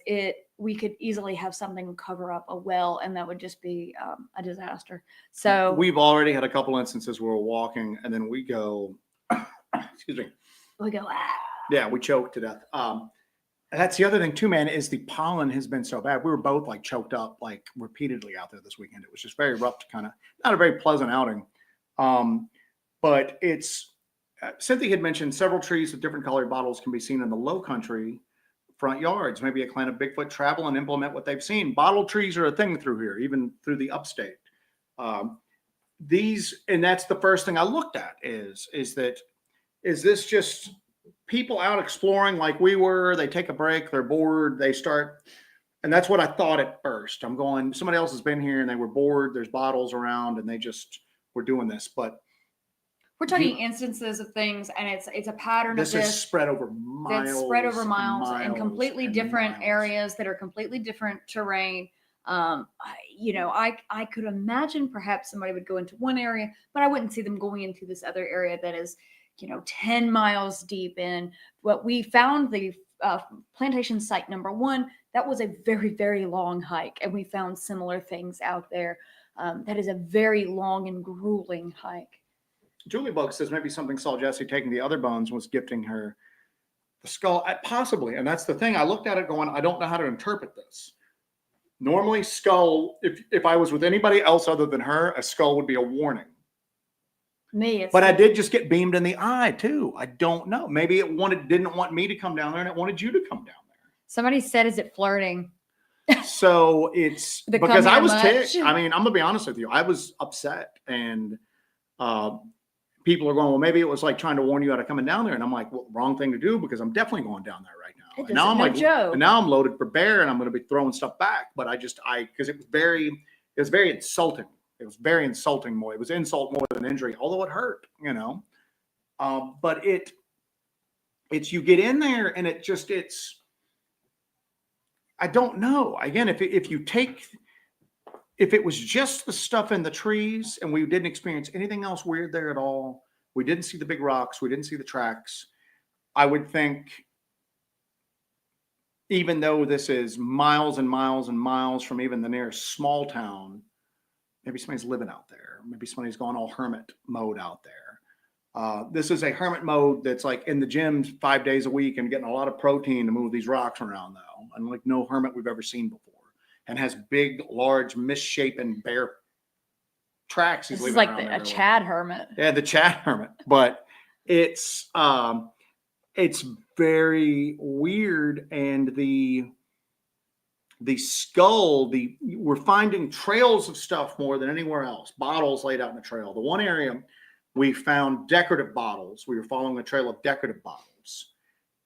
we could easily have something cover up a well and that would just be a disaster. So we've already had a couple instances where we're walking and then we go, excuse me. We go, Yeah, we choked to death. That's the other thing too, man, is the pollen has been so bad. We were both like choked up like repeatedly out there this weekend. It was just very rough to kind of, not a very pleasant outing. But it's, Cynthia had mentioned several trees with different colored bottles can be seen in the low country front yards. Maybe a clan of Bigfoot travel and implement what they've seen. Bottle trees are a thing through here, even through the upstate. And that's the first thing I looked at is this just people out exploring like we were? They take a break, they're bored, they start, and that's what I thought at first. I'm going, somebody else has been here and they were bored, there's bottles around and they just were doing this. But we're talking instances of things, and it's a pattern of this. This is spread over miles. That's spread over miles and in completely different miles. areas that are completely different terrain. I could imagine perhaps somebody would go into one area, but I wouldn't see them going into this other area that is, 10 miles deep in. What we found, the plantation site number 1, that was a very, very long hike, and we found similar things out there. That is a very long and grueling hike. Julie Bug says maybe something saw Jesse taking the other bones was gifting her the skull. Possibly. And that's the thing. I looked at it going, I don't know how to interpret this. Normally skull, if I was with anybody else other than her, a skull would be a warning. But I did just get beamed in the eye too. I don't know. Maybe it didn't want me to come down there and it wanted you to come down there. Somebody said, is it flirting? So it's because I was ticked. I mean, I'm gonna be honest with you. I was upset, and people are going, well, maybe it was like trying to warn you out of coming down there. And I'm like, well, wrong thing to do, because I'm definitely going down there right now. And now I'm like, and now I'm loaded for bear and I'm going to be throwing stuff back. But because it was very insulting. It was very insulting more. It was insult more than injury, although it hurt, but you get in there and I don't know. Again, if it was just the stuff in the trees and we didn't experience anything else weird there at all, we didn't see the big rocks, we didn't see the tracks, I would think, even though this is miles and miles and miles from even the nearest small town, maybe somebody's living out there. Maybe somebody's gone all hermit mode out there. This is a hermit mode that's like in the gyms 5 days a week and getting a lot of protein to move these rocks around, though. Unlike no hermit we've ever seen before. And has big, large, misshapen bare tracks. This is like a Chad hermit. Yeah, the Chad hermit. But it's very weird, and the the skull, we're finding trails of stuff more than anywhere else. Bottles laid out in the trail. The one area we found decorative bottles. We were following a trail of decorative bottles.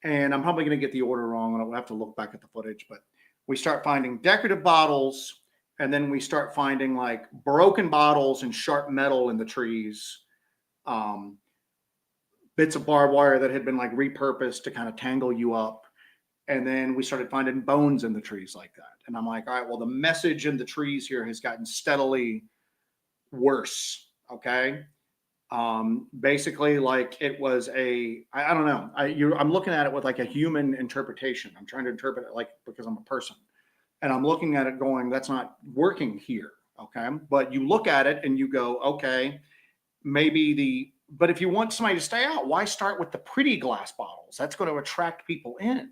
And I'm probably going to get the order wrong, and I'll have to look back at the footage, but we start finding decorative bottles, and then we start finding like broken bottles and sharp metal in the trees. Bits of barbed wire that had been like repurposed to kind of tangle you up. And then we started finding bones in the trees like that. And I'm like, all right, well, the message in the trees here has gotten steadily worse. Okay. Basically, like it was I don't know. I'm looking at it with like a human interpretation. I'm trying to interpret it like because I'm a person, and I'm looking at it going, that's not working here. Okay. But you look at it and you go, okay, but if you want somebody to stay out, why start with the pretty glass bottles? That's going to attract people in.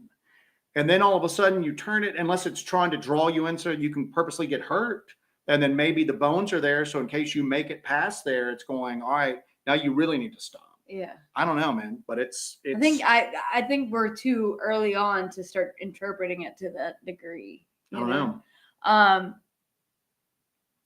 And then all of a sudden you turn it, unless it's trying to draw you in so you can purposely get hurt. And then maybe the bones are there. So in case you make it past there, it's going, all right, now you really need to stop. Yeah. I don't know, man, but it's I think we're too early on to start interpreting it to that degree. I don't know.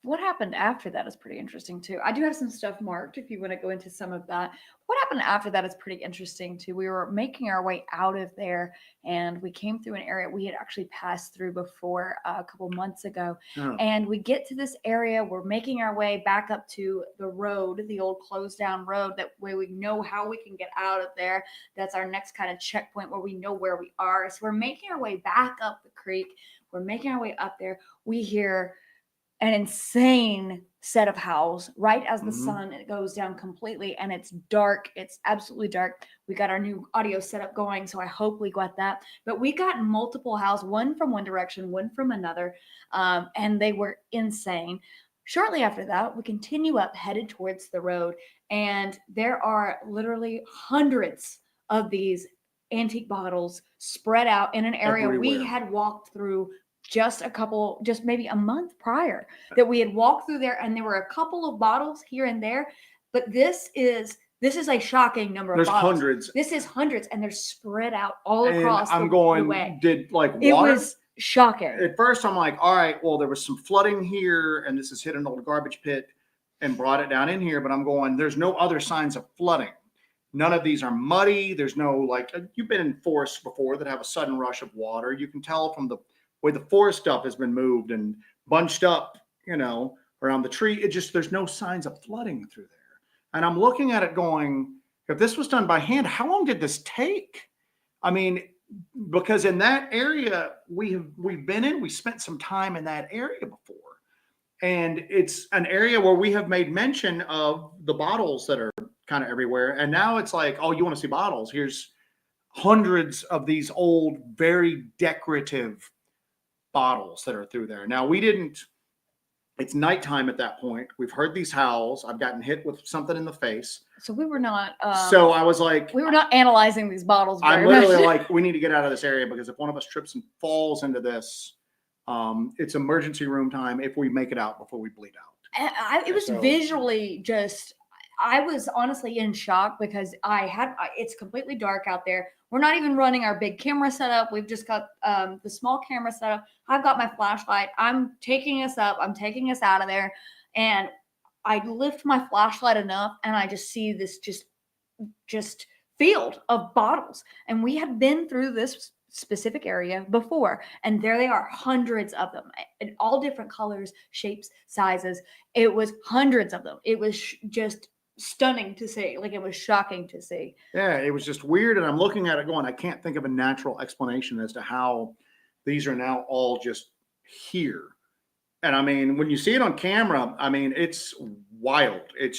What happened after that is pretty interesting too. I do have some stuff marked if you want to go into some of that. What happened after that is pretty interesting too. We were making our way out of there, and we came through an area we had actually passed through before a couple months ago. Oh. And we get to this area. We're making our way back up to the road, the old closed down road. That way we know how we can get out of there. That's our next kind of checkpoint where we know where we are. So we're making our way back up the creek. We're making our way up there. We hear an insane set of howls right as the sun goes down completely, and it's dark. It's absolutely dark. We got our new audio setup going, so I hope we got that. But we got multiple howls, one from one direction, one from another, and they were insane. Shortly after that, we continue up, headed towards the road, and there are literally hundreds of these antique bottles spread out in an area Everywhere. we had walked through just maybe a month prior, that we had walked through there, and there were a couple of bottles here and there, but this is a shocking number of There's bottles. hundreds. This is hundreds, and they're spread out all And across I'm the going, way. did like water? It was shocking. At first I'm like, all right, well, there was some flooding here, and this has hit an old garbage pit and brought it down in here, but I'm going, there's no other signs of flooding. None of these are muddy. There's no, like, you've been in forests before that have a sudden rush of water. You can tell from the way the forest stuff has been moved and bunched up, around the tree. There's no signs of flooding through there. And I'm looking at it going, if this was done by hand, how long did this take? I mean, because in that area we've spent some time in that area before. And it's an area where we have made mention of the bottles that are kind of everywhere. And now it's like, oh, you want to see bottles? Here's hundreds of these old, very decorative bottles that are through there. Now it's nighttime at that point. We've heard these howls. I've gotten hit with something in the face. So we were not. So I was like, we were not analyzing these bottles. I'm literally like, we need to get out of this area, because if one of us trips and falls into this, it's emergency room time if we make it out before we bleed out. It was visually just. I was honestly in shock, because it's completely dark out there. We're not even running our big camera setup. We've just got the small camera setup. I've got my flashlight. I'm taking us up. I'm taking us out of there. And I lift my flashlight enough, and I just see this just field of bottles. And we have been through this specific area before, and there they are, hundreds of them in all different colors, shapes, sizes. It was hundreds of them. It was just stunning to see. Like, it was shocking to see. Yeah, it was just weird. And I'm looking at it going, I can't think of a natural explanation as to how these are now all just here. And I mean, when you see it on camera, I mean, it's wild. And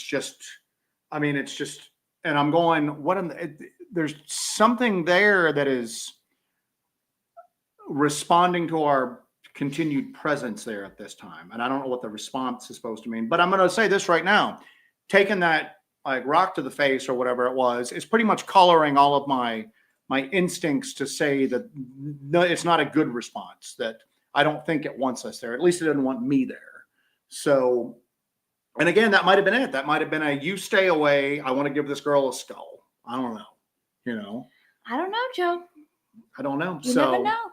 I'm going, there's something there that is responding to our continued presence there at this time. And I don't know what the response is supposed to mean, but I'm going to say this right now. Taking that like rock to the face or whatever it was, is pretty much coloring all of my instincts to say that no, it's not a good response, that I don't think it wants us there. At least it didn't want me there. So, and again, that might have been it. That might have been you stay away. I want to give this girl a skull. I don't know. I don't know, Joe. I don't know. You never know.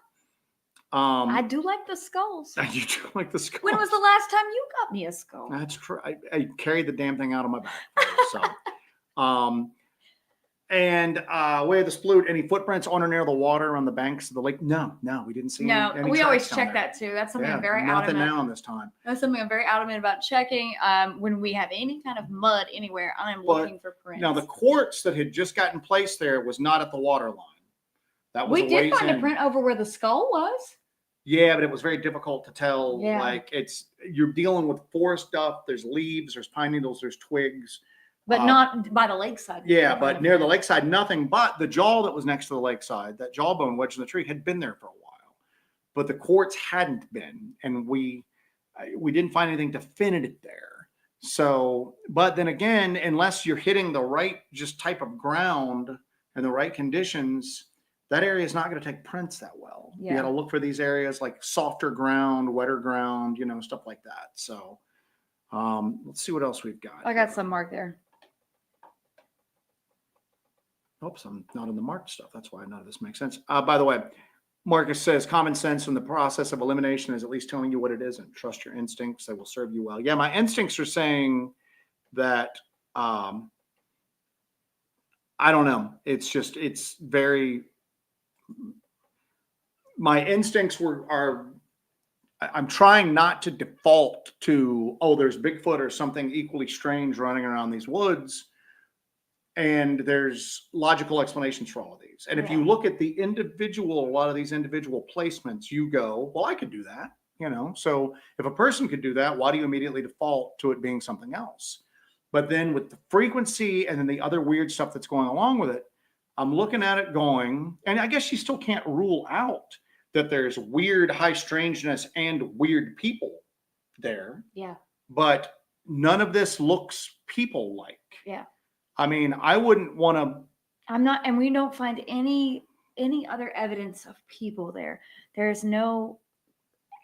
I do like the skulls. You do like the skulls. When was the last time you got me a skull? That's true. I carried the damn thing out of my back. So, and where the sploot, any footprints on or near the water on the banks of the lake? No, we didn't see any we tracks always down check there. that too. That's something I'm Yeah, very nothing adamant. now this time. That's something I'm very adamant about checking. When we have any kind of mud anywhere, I'm looking for prints. Now the quartz that had just gotten placed there was not at the water line. That was we did find a print over where the skull was. Yeah, but it was very difficult to tell. Yeah. Like you're dealing with forest stuff. There's leaves, there's pine needles, there's twigs. But not by the lakeside. Yeah, but near the lakeside, nothing but the jaw that was next to the lakeside, that jawbone wedge in the tree had been there for a while. But the quartz hadn't been, and we didn't find anything definitive there. So, but then again, unless you're hitting the right just type of ground and the right conditions, that area is not going to take prints that well. Yeah. You got to look for these areas like softer ground, wetter ground, stuff like that. So let's see what else we've got. I got some mark there. Oops, I'm not in the marked stuff. That's why none of this makes sense. By the way, Marcus says common sense in the process of elimination is at least telling you what it is, and trust your instincts. They will serve you well. Yeah, my instincts are saying that I don't know. It's very, my instincts I'm trying not to default to, there's Bigfoot or something equally strange running around these woods. And there's logical explanations for all of these. And if you look at a lot of these individual placements, you go, well, I could do that, So if a person could do that, why do you immediately default to it being something else? But then with the frequency and then the other weird stuff that's going along with it, I'm looking at it going, and I guess you still can't rule out that there's weird high strangeness and weird people there. Yeah. But none of this looks people-like. Yeah. I mean, I wouldn't want to. I'm not, and we don't find any other evidence of people there. There's no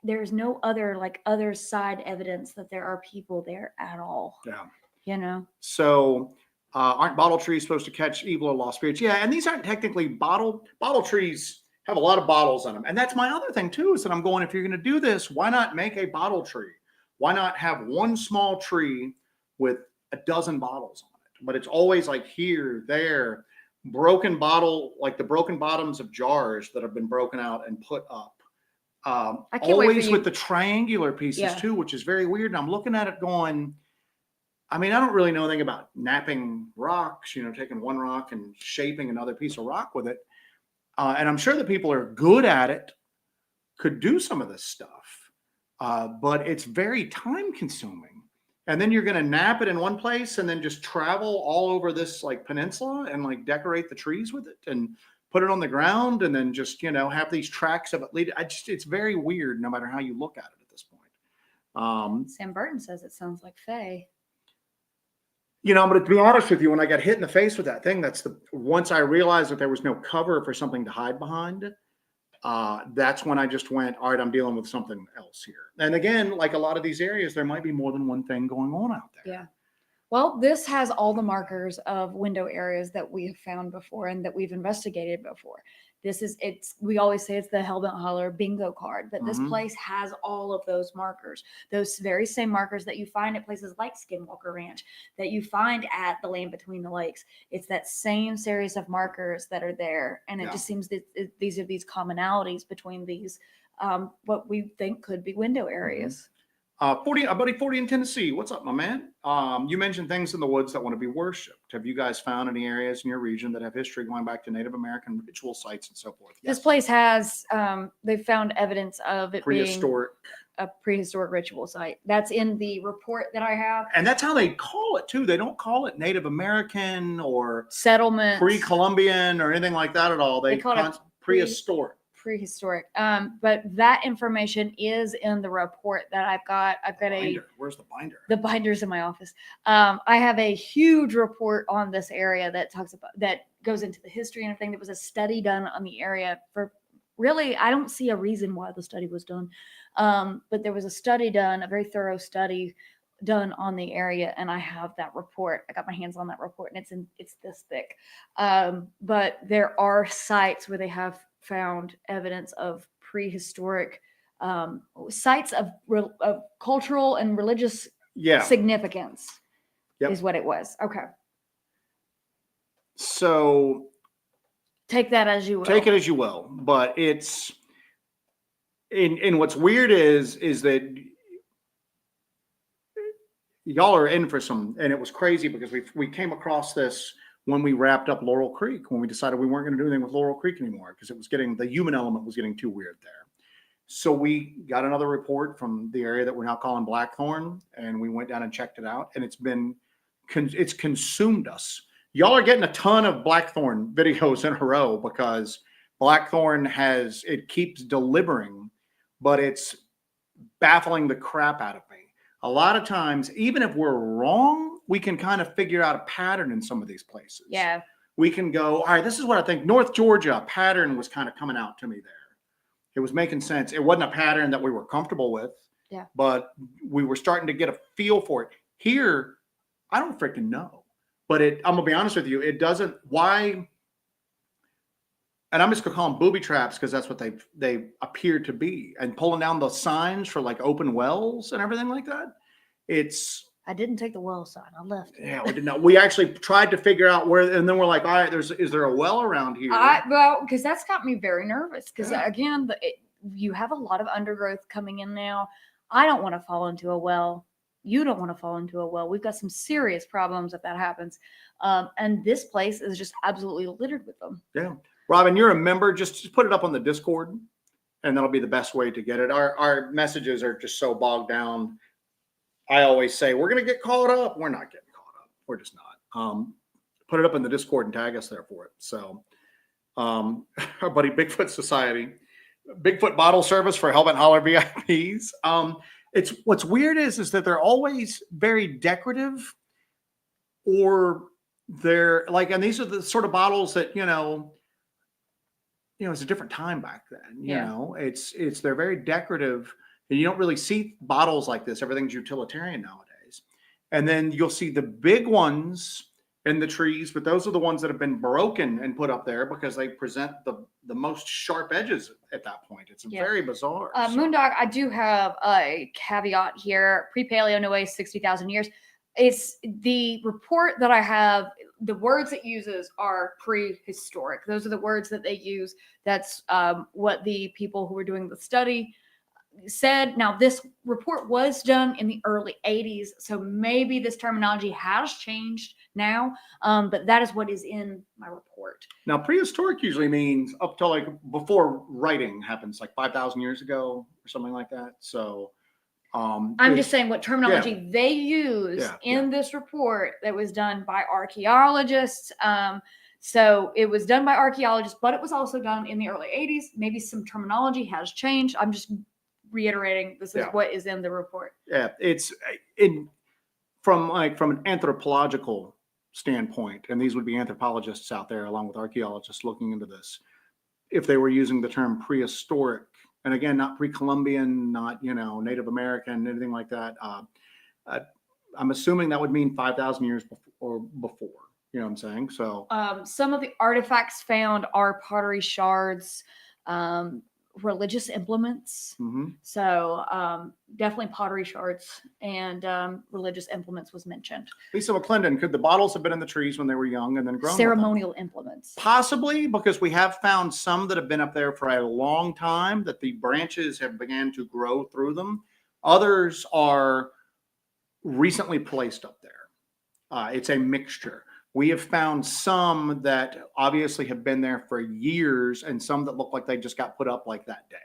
other other side evidence that there are people there at all. Yeah. So, aren't bottle trees supposed to catch evil or lost spirits? Yeah, and these aren't technically bottle trees. Have a lot of bottles on them, and that's my other thing too. Is that I'm going, if you're going to do this, why not make a bottle tree? Why not have one small tree with a dozen bottles on it? But it's always like here, there, broken bottle, like the broken bottoms of jars that have been broken out and put up. Always with the triangular pieces too, which is very weird. And I'm looking at it going, I mean, I don't really know anything about napping rocks, taking one rock and shaping another piece of rock with it. And I'm sure the people are good at it, could do some of this stuff. But it's very time consuming. And then you're going to nap it in one place and then just travel all over this peninsula and decorate the trees with it and put it on the ground and then just, have these tracks of it lead. It's very weird no matter how you look at it at this point. Sam Burton says it sounds like Faye. But to be honest with you, when I got hit in the face with that thing, once I realized that there was no cover for something to hide behind, that's when I just went, all right, I'm dealing with something else here. And again, like a lot of these areas, there might be more than one thing going on out there. Yeah. Well, this has all the markers of window areas that we have found before and that we've investigated before. We always say it's the Hellbent Holler bingo card, but this place has all of those markers, those very same markers that you find at places like Skinwalker Ranch, that you find at the Land Between the Lakes. It's that same series of markers that are there. And it just seems that these are these commonalities between these, what we think could be window areas. Our buddy 40 in Tennessee. What's up, my man? You mentioned things in the woods that want to be worshipped. Have you guys found any areas in your region that have history going back to Native American ritual sites and so forth? This place has, they've found evidence of it prehistoric. Being a prehistoric ritual site. That's in the report that I have. And that's how they call it too. They don't call it Native American or settlement, pre-Columbian or anything like that at all. They call it prehistoric. Prehistoric. But that information is in the report that I've got. Where's the binder? The binder's in my office. I have a huge report on this area that goes into the history and everything. There was a study done on the area for really, I don't see a reason why the study was done. But there was a study done, a very thorough study done on the area, and I have that report. I got my hands on that report, and it's this thick. But there are sites where they have found evidence of prehistoric sites of cultural and religious significance. Yep. Is what it was. Okay. So take that as you will. Take it as you will, but it's and what's weird is that y'all are in for some, and it was crazy because we came across this when we wrapped up Laurel Creek, when we decided we weren't going to do anything with Laurel Creek anymore because it was the human element was getting too weird there. So we got another report from the area that we're now calling Blackthorn, and we went down and checked it out, and it's consumed us. Y'all are getting a ton of Blackthorn videos in a row because Blackthorn it keeps delivering, but it's baffling the crap out of me. A lot of times, even if we're wrong, we can kind of figure out a pattern in some of these places. Yeah. We can go, all right, this is what I think. North Georgia, a pattern was kind of coming out to me there. It was making sense. It wasn't a pattern that we were comfortable with, but we were starting to get a feel for it. Here, I don't freaking know. But I'm going to be honest with you, it doesn't, why, and I'm just going to call them booby traps because that's what they appear to be. And pulling down the signs for like open wells and everything like that, I didn't take the well sign. I left. Yeah, we did not. We actually tried to figure out where, and then we're like, all right, is there a well around here? Well, because that's got me very nervous. Because again, you have a lot of undergrowth coming in now. I don't want to fall into a well. You don't want to fall into a well. We've got some serious problems if that happens. And this place is just absolutely littered with them. Yeah. Robin, you're a member. Just put it up on the Discord, and that'll be the best way to get it. Our messages are just so bogged down. I always say, we're going to get caught up. We're not getting caught up. We're just not. Put it up in the Discord and tag us there for it. So our buddy Bigfoot Society, Bigfoot bottle service for Helmet Holler VIPs. What's weird is that they're always very decorative, or they're like, and these are the sort of bottles that, it's a different time back then, they're very decorative. And you don't really see bottles like this. Everything's utilitarian nowadays. And then you'll see the big ones in the trees, but those are the ones that have been broken and put up there because they present the most sharp edges at that point. It's very bizarre. Moondog, I do have a caveat here. Pre-paleo, no way, 60,000 years. It's the report that I have. The words it uses are prehistoric. Those are the words that they use. That's what the people who were doing the study said. Now, this report was done in the early 80s, so maybe this terminology has changed now, but that is what is in my report. Now, prehistoric usually means up to like before writing happens, like 5,000 years ago or something like that. So I'm just saying what terminology they use in this report that was done by archaeologists. So it was done by archaeologists, but it was also done in the early 80s. Maybe some terminology has changed. I'm just reiterating this is what is in the report. Yeah, it's from an anthropological standpoint, and these would be anthropologists out there along with archaeologists looking into this. If they were using the term prehistoric, and again, not pre-Columbian, not Native American, anything like that, I'm assuming that would mean 5,000 years before. You know what I'm saying? So some of the artifacts found are pottery shards, religious implements. Mm-hmm. So definitely pottery shards and religious implements was mentioned. Lisa McClendon, could the bottles have been in the trees when they were young and then grown? Ceremonial implements. Possibly, because we have found some that have been up there for a long time that the branches have began to grow through them. Others are recently placed up there. It's a mixture. We have found some that obviously have been there for years and some that look like they just got put up like that day.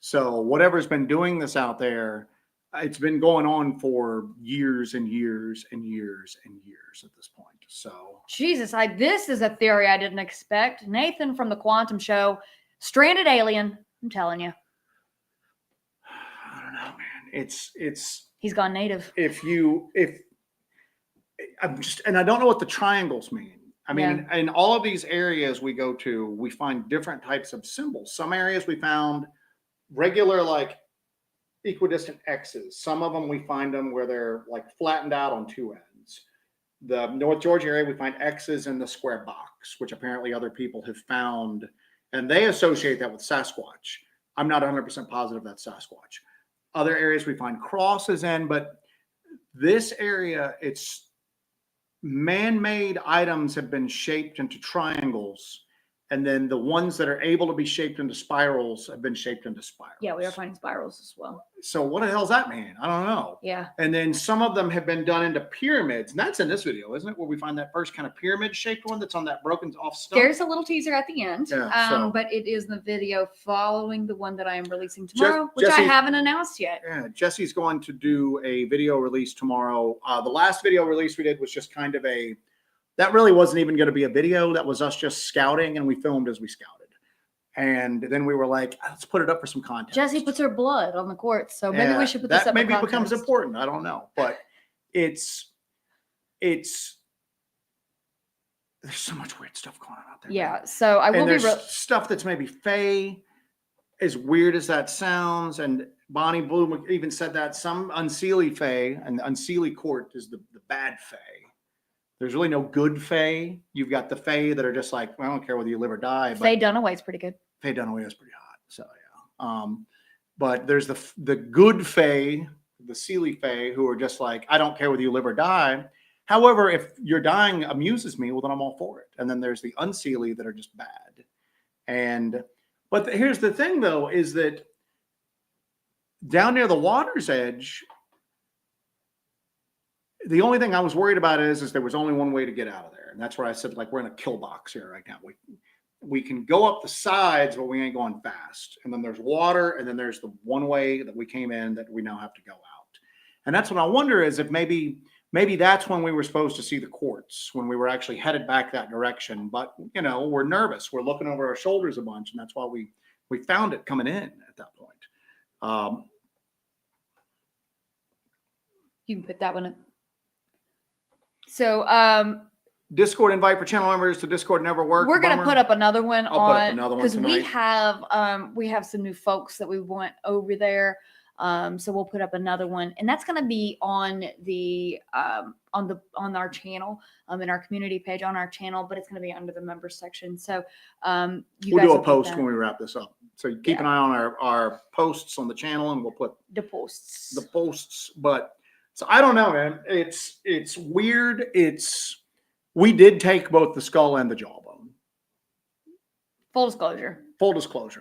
So whatever's been doing this out there, it's been going on for years and years and years and years at this point. So Jesus, this is a theory I didn't expect. Nathan from the Quantum Show, stranded alien. I'm telling you. I don't know, man. He's gone native. And I don't know what the triangles mean. I mean, in all of these areas we go to, we find different types of symbols. Some areas we found regular, like equidistant X's. Some of them we find them where they're like flattened out on two ends. The North Georgia area, we find X's in the square box, which apparently other people have found, and they associate that with Sasquatch. I'm not 100% positive that's Sasquatch. Other areas we find crosses in, but this area, it's man-made items have been shaped into triangles. And then the ones that are able to be shaped into spirals have been shaped into spirals. Yeah, we are finding spirals as well. So what the hell's that mean? I don't know. Yeah. And then some of them have been done into pyramids. And that's in this video, isn't it? Where we find that first kind of pyramid shaped one that's on that broken off stump. There's a little teaser at the end. Yeah, but it is the video following the one that I am releasing tomorrow, which Jesse, I haven't announced yet. Yeah, Jesse's going to do a video release tomorrow. The last video release we did was just kind of that really wasn't even going to be a video. That was us just scouting, and we filmed as we scouted. And then we were like, let's put it up for some content. Jessie puts her blood on the quartz, so maybe we should put this up. That maybe for becomes important. I don't know, but it's there's so much weird stuff going on out there. Yeah, man. so I will be real stuff that's maybe fey, as weird as that sounds. And Bonnie Bloom even said that some unseelie fey, and the unseelie court is the bad fey. There's really no good fae. You've got the fae that are just like, well, I don't care whether you live or die. But Faye Dunaway's pretty good. Faye Dunaway is pretty hot. So yeah. But there's the good fae, the Sealy fae, who are just like, I don't care whether you live or die. However, if your dying amuses me, well, then I'm all for it. And then there's the unseelie that are just bad. But here's the thing, though, is that down near the water's edge, the only thing I was worried about is there was only one way to get out of there. And that's where I said, like, we're in a kill box here right now. We can go up the sides, but we ain't going fast. And then there's water, and then there's the one way that we came in that we now have to go out. And that's what I wonder is if maybe that's when we were supposed to see the quartz, when we were actually headed back that direction. But, you know, we're nervous. We're looking over our shoulders a bunch, and that's why we found it coming in at that point. You can put that one in. So, Discord invite for channel members to Discord never worked. We're going to put up another one because we have some new folks that we want over there. So we'll put up another one, and that's going to be on our channel, in our community page on our channel, but it's going to be under the members section. So, we'll do a post when we wrap this up. So keep an eye on our posts on the channel, and we'll put the posts. But so I don't know, man. It's weird. We did take both the skull and the jawbone. Full disclosure.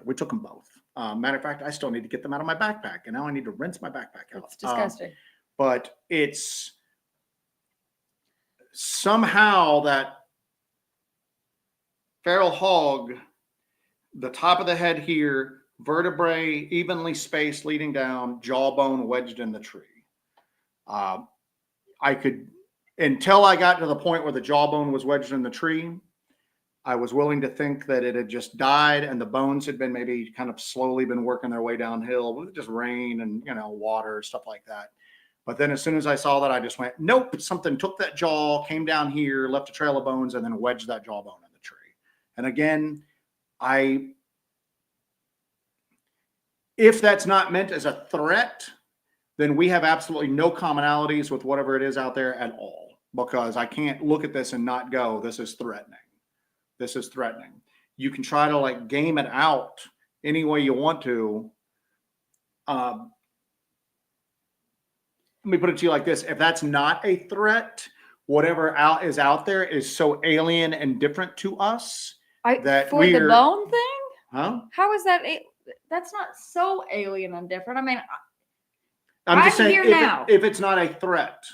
We took them both. Matter of fact, I still need to get them out of my backpack, and now I need to rinse my backpack out. It's disgusting. But it's somehow that feral hog, the top of the head here, vertebrae evenly spaced leading down, jawbone wedged in the tree. Until I got to the point where the jawbone was wedged in the tree, I was willing to think that it had just died and the bones had been maybe kind of slowly been working their way downhill with just rain and, you know, water, stuff like that. But then as soon as I saw that, I just went, nope, something took that jaw, came down here, left a trail of bones, and then wedged that jawbone in the tree. And again, if that's not meant as a threat, then we have absolutely no commonalities with whatever it is out there at all, because I can't look at this and not go, this is threatening. This is threatening. You can try to like game it out any way you want to. Let me put it to you like this. If that's not a threat, whatever is out there is so alien and different to us that for the bone thing? Huh? How is that? That's not so alien and different. I mean, I'm just saying if it's not a threat,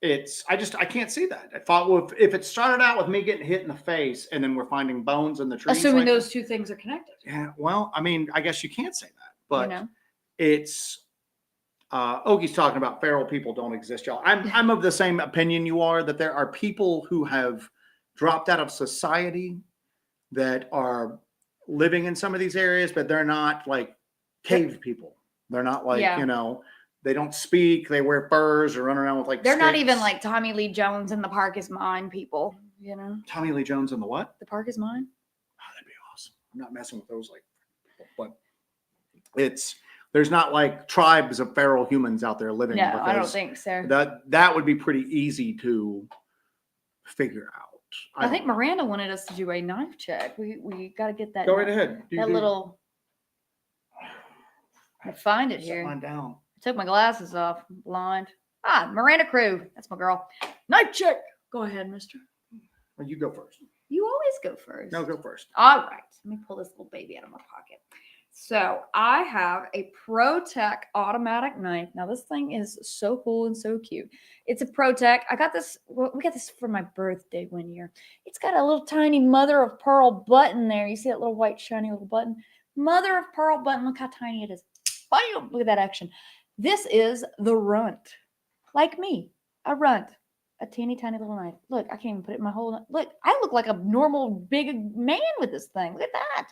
I can't see that. I thought, well, if it started out with me getting hit in the face and then we're finding bones in the trees. Assuming those two things are connected. Yeah. Well, I mean, I guess you can't say that, but you know? It's, Oki's talking about feral people don't exist, y'all. I'm of the same opinion you are, that there are people who have dropped out of society that are living in some of these areas, but they're not like cave people. They're not like, you know, they don't speak, they wear furs or run around with like they're sticks. not even like Tommy Lee Jones in The Park Is Mine people, you know? Tommy Lee Jones in the what? The Park Is Mine. Oh, that'd be awesome. I'm not messing with those like, but there's not like tribes of feral humans out there living. No, I don't think so. That would be pretty easy to figure out. I think Miranda wanted us to do a knife check. We got to get that. Go right ahead. That little I find it Set here. mine down. I took my glasses off. I'm blind. Miranda Crew. That's my girl. Night check. Go ahead, mister. Well, you go first. You always go first. No, go first. All right. Let me pull this little baby out of my pocket. So I have a ProTech automatic knife. Now this thing is so cool and so cute. It's a ProTech. I got this. We got this for my birthday one year. It's got a little tiny mother of pearl button there. You see that little white shiny little button? Mother of pearl button. Look how tiny it is. Bam! Look at that action. This is the Runt. Like me, a Runt. A teeny tiny little knife. Look, I can't even put it in my whole. Look, I look like a normal big man with this thing. Look at that.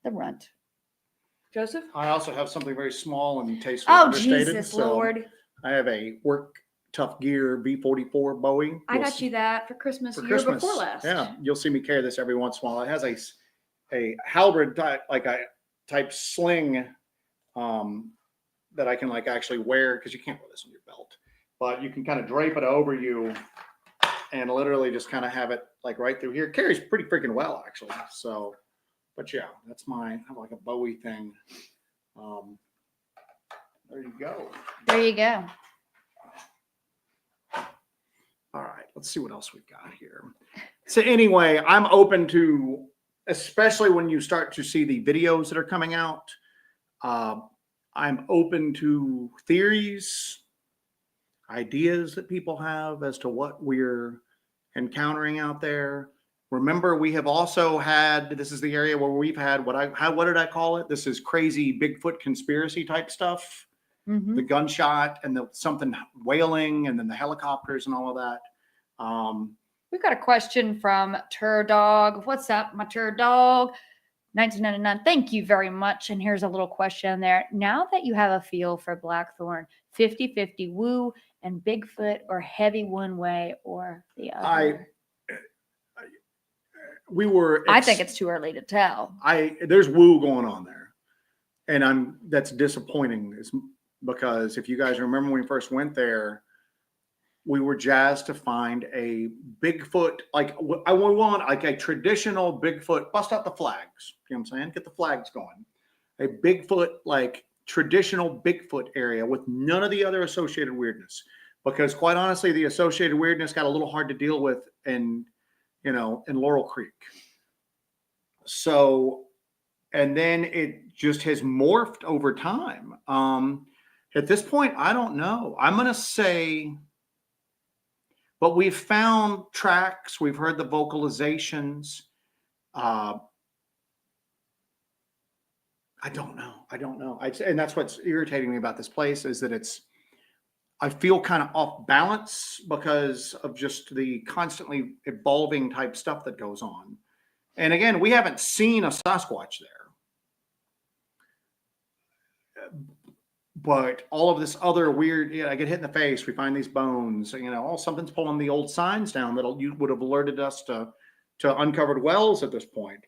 The Runt. Joseph? I also have something very small and tasteful. Oh, understated. Jesus, So Lord. I have a Work Tough Gear B44 Bowie. I got you that for Christmas for year Christmas. before last. Yeah, you'll see me carry this every once in a while. It has a halberd type, like a type sling that I can like actually wear, because you can't wear this on your belt, but you can kind of drape it over you and literally just kind of have it like right through here. It carries pretty freaking well, actually. So, but yeah, that's I have like a Bowie thing. There you go. There you go. All right, let's see what else we've got here. So anyway, I'm open to, especially when you start to see the videos that are coming out, I'm open to theories, ideas that people have as to what we're encountering out there. Remember, we have also had, this is the area where we've had what did I call it? This is crazy Bigfoot conspiracy type stuff. Mm-hmm. The gunshot and the something wailing and then the helicopters and all of that. We've got a question from Turdog. What's up, my Turdog? 1999. Thank you very much. And here's a little question there. Now that you have a feel for Blackthorn, 50-50 woo and Bigfoot, or heavy one way or the other? I think it's too early to tell. There's woo going on there. And that's disappointing, because if you guys remember when we first went there, we were jazzed to find a Bigfoot, like I want like a traditional Bigfoot, bust out the flags. You know what I'm saying? Get the flags going. A Bigfoot, like traditional Bigfoot area with none of the other associated weirdness. Because quite honestly, the associated weirdness got a little hard to deal with in Laurel Creek. So, and then it just has morphed over time. At this point, I don't know. I'm going to say, but we've found tracks. We've heard the vocalizations. I don't know. And that's what's irritating me about this place, is that I feel kind of off balance because of just the constantly evolving type stuff that goes on. And again, we haven't seen a Sasquatch there. But all of this other weird, I get hit in the face. We find these bones, something's pulling the old signs down that you would have alerted us to uncovered wells at this point.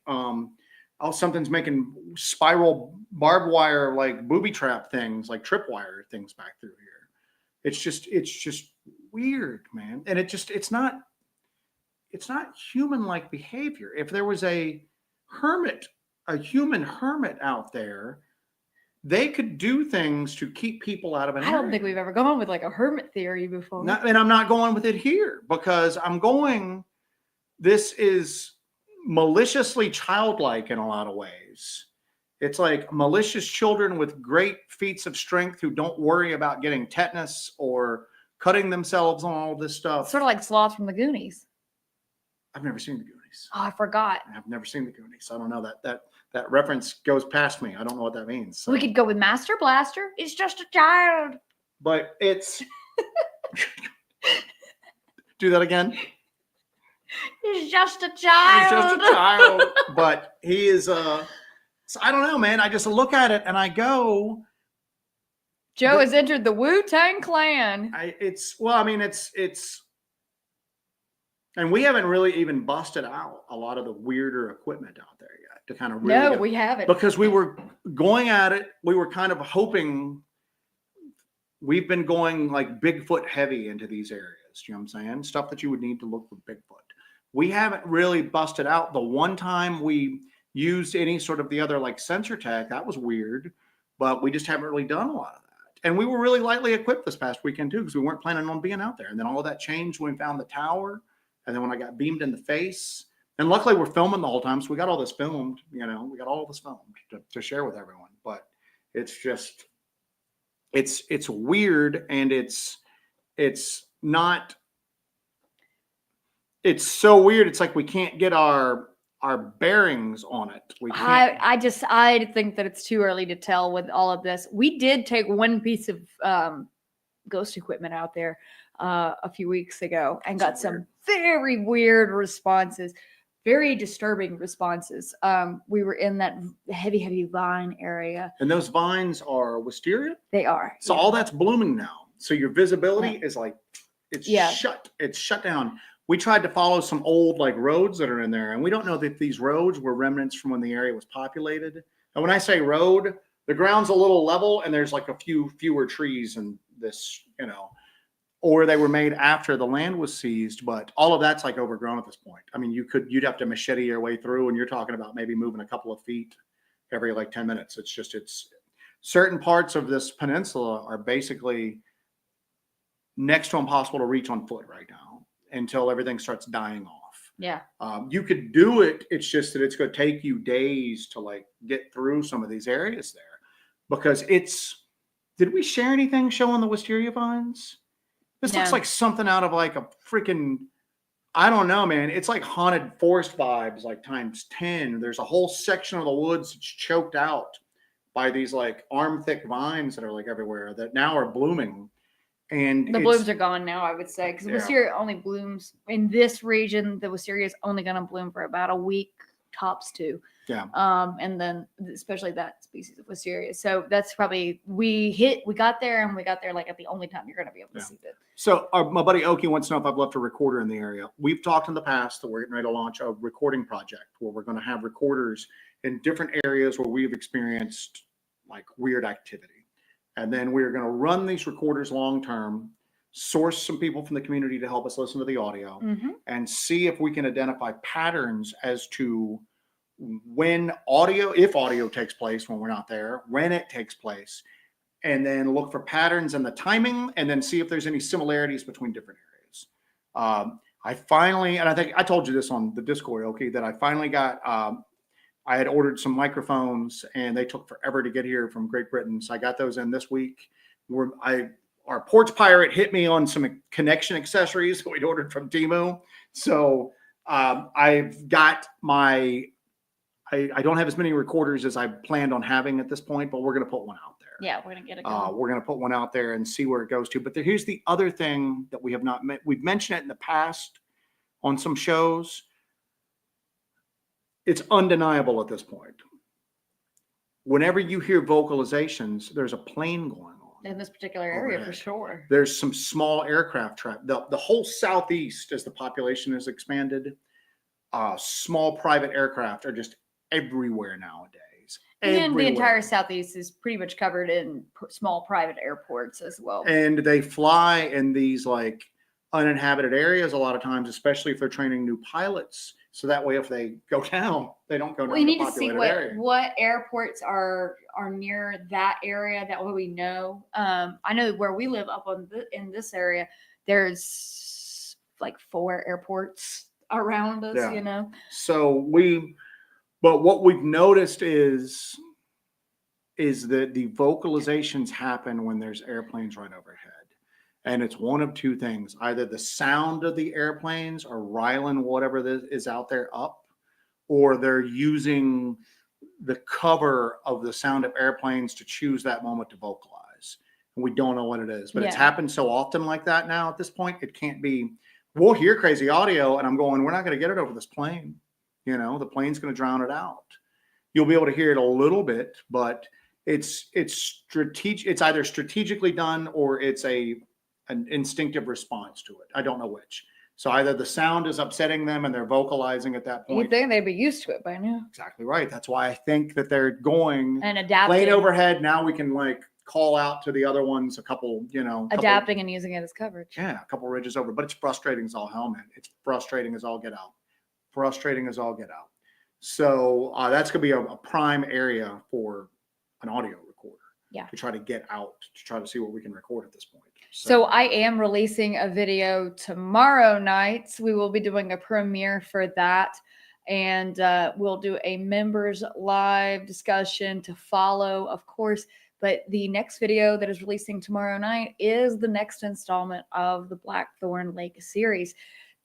Something's making spiral barbed wire, like booby trap things, like tripwire things back through here. It's just weird, man. And it's not human-like behavior. If there was a human hermit out there, they could do things to keep people out of an area. I don't think we've ever gone with like a hermit theory before. And I'm not going with it here, because this is maliciously childlike in a lot of ways. It's like malicious children with great feats of strength who don't worry about getting tetanus or cutting themselves on all this stuff. Sort of like Sloth from the Goonies. I've never seen the Goonies. Oh, I forgot. I've never seen the Goonies. I don't know that reference goes past me. I don't know what that means. So. We could go with Master Blaster. It's just a child. But it's do that again. He's just a child. He's just a child. But he is so I don't know, man. I just look at it and I go, Joe has entered the Wu-Tang Clan. And we haven't really even busted out a lot of the weirder equipment out there yet to kind of really we haven't. Because we were going at it, we were kind of hoping. We've been going like Bigfoot heavy into these areas. You know what I'm saying? Stuff that you would need to look for Bigfoot. We haven't really busted out. The one time we used any sort of the other like sensor tag, that was weird. but we just haven't really done a lot of that. And we were really lightly equipped this past weekend too, because we weren't planning on being out there. And then all of that changed when we found the tower. And then when I got beamed in the face, and luckily we're filming the whole time. So we got all this filmed, we got all this filmed to share with everyone. But it's just, it's weird. And it's not, it's so weird. It's like we can't get our bearings on it. We can't. I think that it's too early to tell with all of this. We did take one piece of ghost equipment out there a few weeks ago and got some very weird responses, very disturbing responses. We were in that heavy vine area. And those vines are wisteria? They are. So all that's blooming now. So your visibility is like, it's shut down. We tried to follow some old like roads that are in there, and we don't know if these roads were remnants from when the area was populated. And when I say road, the ground's a little level and there's like a fewer trees in this, or they were made after the land was seized, but all of that's like overgrown at this point. I mean, you'd have to machete your way through, and you're talking about maybe moving a couple of feet every like 10 minutes. It's certain parts of this peninsula are basically next to impossible to reach on foot right now, until everything starts dying off. Yeah. You could do it. It's just that it's going to take you days to like get through some of these areas there, because did we share anything showing the wisteria vines? This looks like something out of like a freaking, I don't know, man. It's like haunted forest vibes, like times 10. There's a whole section of the woods that's choked out by these like arm thick vines that are like everywhere that now are blooming. And the blooms are gone now, I would say, because wisteria only blooms in this region. The wisteria is only going to bloom for about a week, tops 2. Yeah. And then especially that species of wisteria. So that's probably we got there like at the only time you're going to be able to see it. So my buddy Oki wants to know if I've left a recorder in the area. We've talked in the past that we're getting ready to launch a recording project where we're going to have recorders in different areas where we've experienced like weird activity. And then we're going to run these recorders long-term, source some people from the community to help us listen to the audio, and see if we can identify patterns as to if audio takes place when we're not there, when it takes place, and then look for patterns in the timing, and then see if there's any similarities between different areas. I finally, and I think I told you this on the Discord, okay, that I finally got, I had ordered some microphones and they took forever to get here from Great Britain. So I got those in this week. Our porch pirate hit me on some connection accessories that we'd ordered from Temu. So I've got I don't have as many recorders as I planned on having at this point, but we're going to put one out there. Yeah, we're going to get it going. We're going to put one out there and see where it goes to. But here's the other thing that we have not met. We've mentioned it in the past on some shows. It's undeniable at this point. Whenever you hear vocalizations, there's a plane going on. In this particular area, for sure. There's some small aircraft traffic. The whole southeast, as the population has expanded, small private aircraft are just everywhere nowadays. And the entire southeast is pretty much covered in small private airports as well. And they fly in these like uninhabited areas a lot of times, especially if they're training new pilots. So that way, if they go down, they don't go down. We need to see what airports are near that area. That way we know. I know where we live up in this area, there's like 4 airports around us. So but what we've noticed is that the vocalizations happen when there's airplanes right overhead. And it's one of two things. Either the sound of the airplanes are riling whatever is out there up, or they're using the cover of the sound of airplanes to choose that moment to vocalize. And we don't know what it is. But it's happened so often like that now at this point, it can't be, we'll hear crazy audio and I'm going, we're not going to get it over this plane. The plane's going to drown it out. You'll be able to hear it a little bit, but it's strategic. It's either strategically done or it's an instinctive response to it. I don't know which. So either the sound is upsetting them and they're vocalizing at that point. You'd think they'd be used to it by now. Exactly right. That's why I think that they're going and adapting. Plane overhead. Now we can like call out to the other ones a couple, adapting and using it as coverage. Yeah, a couple ridges over. But it's frustrating as all hell, man. It's frustrating as all get out. Frustrating as all get out. So that's going to be a prime area for an audio recorder. Yeah. to try to get out, to try to see what we can record at this point. So I am releasing a video tomorrow night. We will be doing a premiere for that. And we'll do a members live discussion to follow, of course. But the next video that is releasing tomorrow night is the next installment of the Blackthorn Lake series.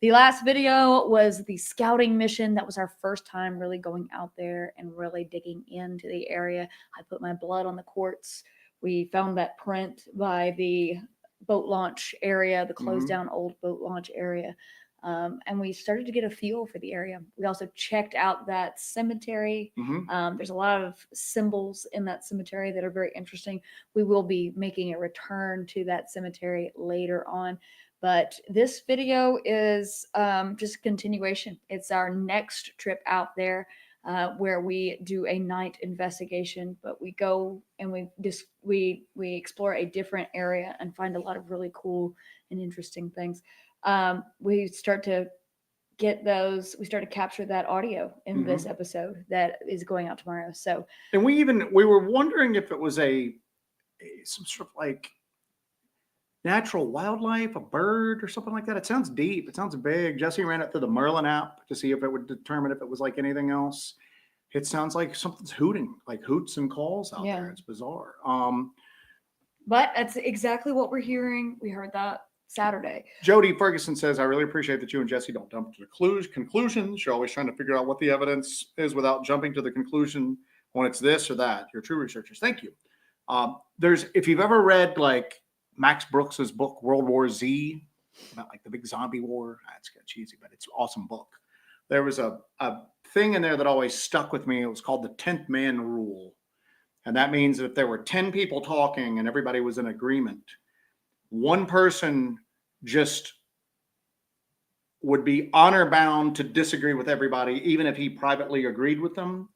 The last video was the scouting mission. That was our first time really going out there and really digging into the area. I put my blood on the quartz. We found that print by the boat launch area, the closed down old boat launch area. And we started to get a feel for the area. We also checked out that cemetery. There's a lot of symbols in that cemetery that are very interesting. We will be making a return to that cemetery later on. But this video is just a continuation. It's our next trip out there where we do a night investigation, but we go and we explore a different area and find a lot of really cool and interesting things. We start to capture that audio in this episode that is going out tomorrow. So, and we were wondering if it was some sort of like natural wildlife, a bird or something like that. It sounds deep. It sounds big. Jesse ran it through the Merlin app to see if it would determine if it was like anything else. It sounds like something's hooting, like hoots and calls out there. It's bizarre. But that's exactly what we're hearing. We heard that Saturday. Jody Ferguson says, I really appreciate that you and Jesse don't jump to the conclusions. You're always trying to figure out what the evidence is without jumping to the conclusion when it's this or that. You're true researchers. Thank you. If you've ever read like Max Brooks's book, World War Z, about like the big zombie war, it's kind of cheesy, but it's an awesome book. There was a thing in there that always stuck with me. It was called the 10th man rule. And that means that if there were 10 people talking and everybody was in agreement, one person just would be honor bound to disagree with everybody, even if he privately agreed with them.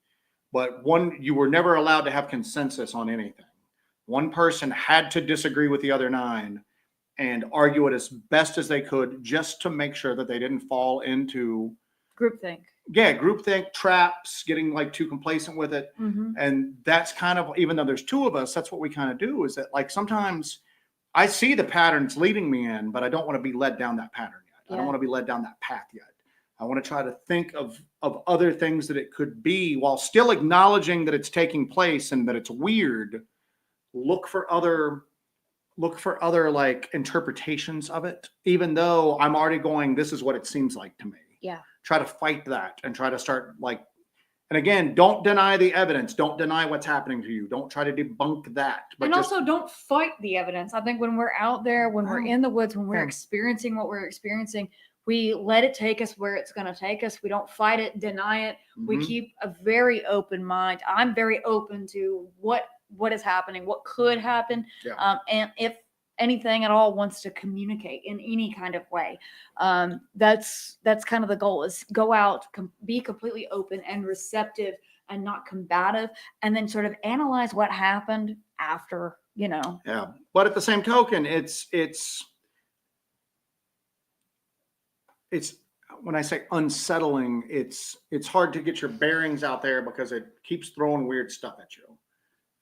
But you were never allowed to have consensus on anything. One person had to disagree with the other 9 and argue it as best as they could just to make sure that they didn't fall into groupthink. Yeah, groupthink, traps, getting like too complacent with it. And that's kind of, even though there's 2 of us, that's what we kind of do, is that like sometimes I see the patterns leading me in, but I don't want to be led down that pattern yet. I don't want to be led down that path yet. I want to try to think of other things that it could be while still acknowledging that it's taking place and that it's weird. Look for other like interpretations of it, even though I'm already going, this is what it seems like to me. Yeah. Try to fight that and try to start like, and again, don't deny the evidence. Don't deny what's happening to you. Don't try to debunk that. But also don't fight the evidence. I think when we're out there, when we're in the woods, when we're experiencing what we're experiencing, we let it take us where it's going to take us. We don't fight it, deny it. We keep a very open mind. I'm very open to what is happening, what could happen. And if anything at all wants to communicate in any kind of way, that's kind of the goal, is go out, be completely open and receptive and not combative, and then sort of analyze what happened after, Yeah. But at the same token, it's when I say unsettling, it's hard to get your bearings out there because it keeps throwing weird stuff at you.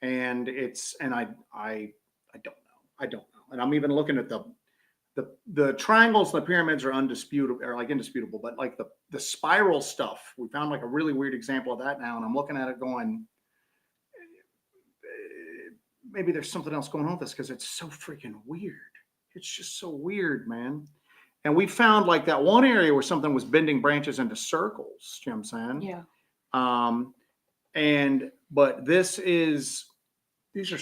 And I don't know. And I'm even looking at the triangles, the pyramids are indisputable, but like the spiral stuff, we found like a really weird example of that now. And I'm looking at it going, maybe there's something else going on with this because it's so freaking weird. It's just so weird, man. And we found like that one area where something was bending branches into circles. You know what I'm saying? Yeah. But these are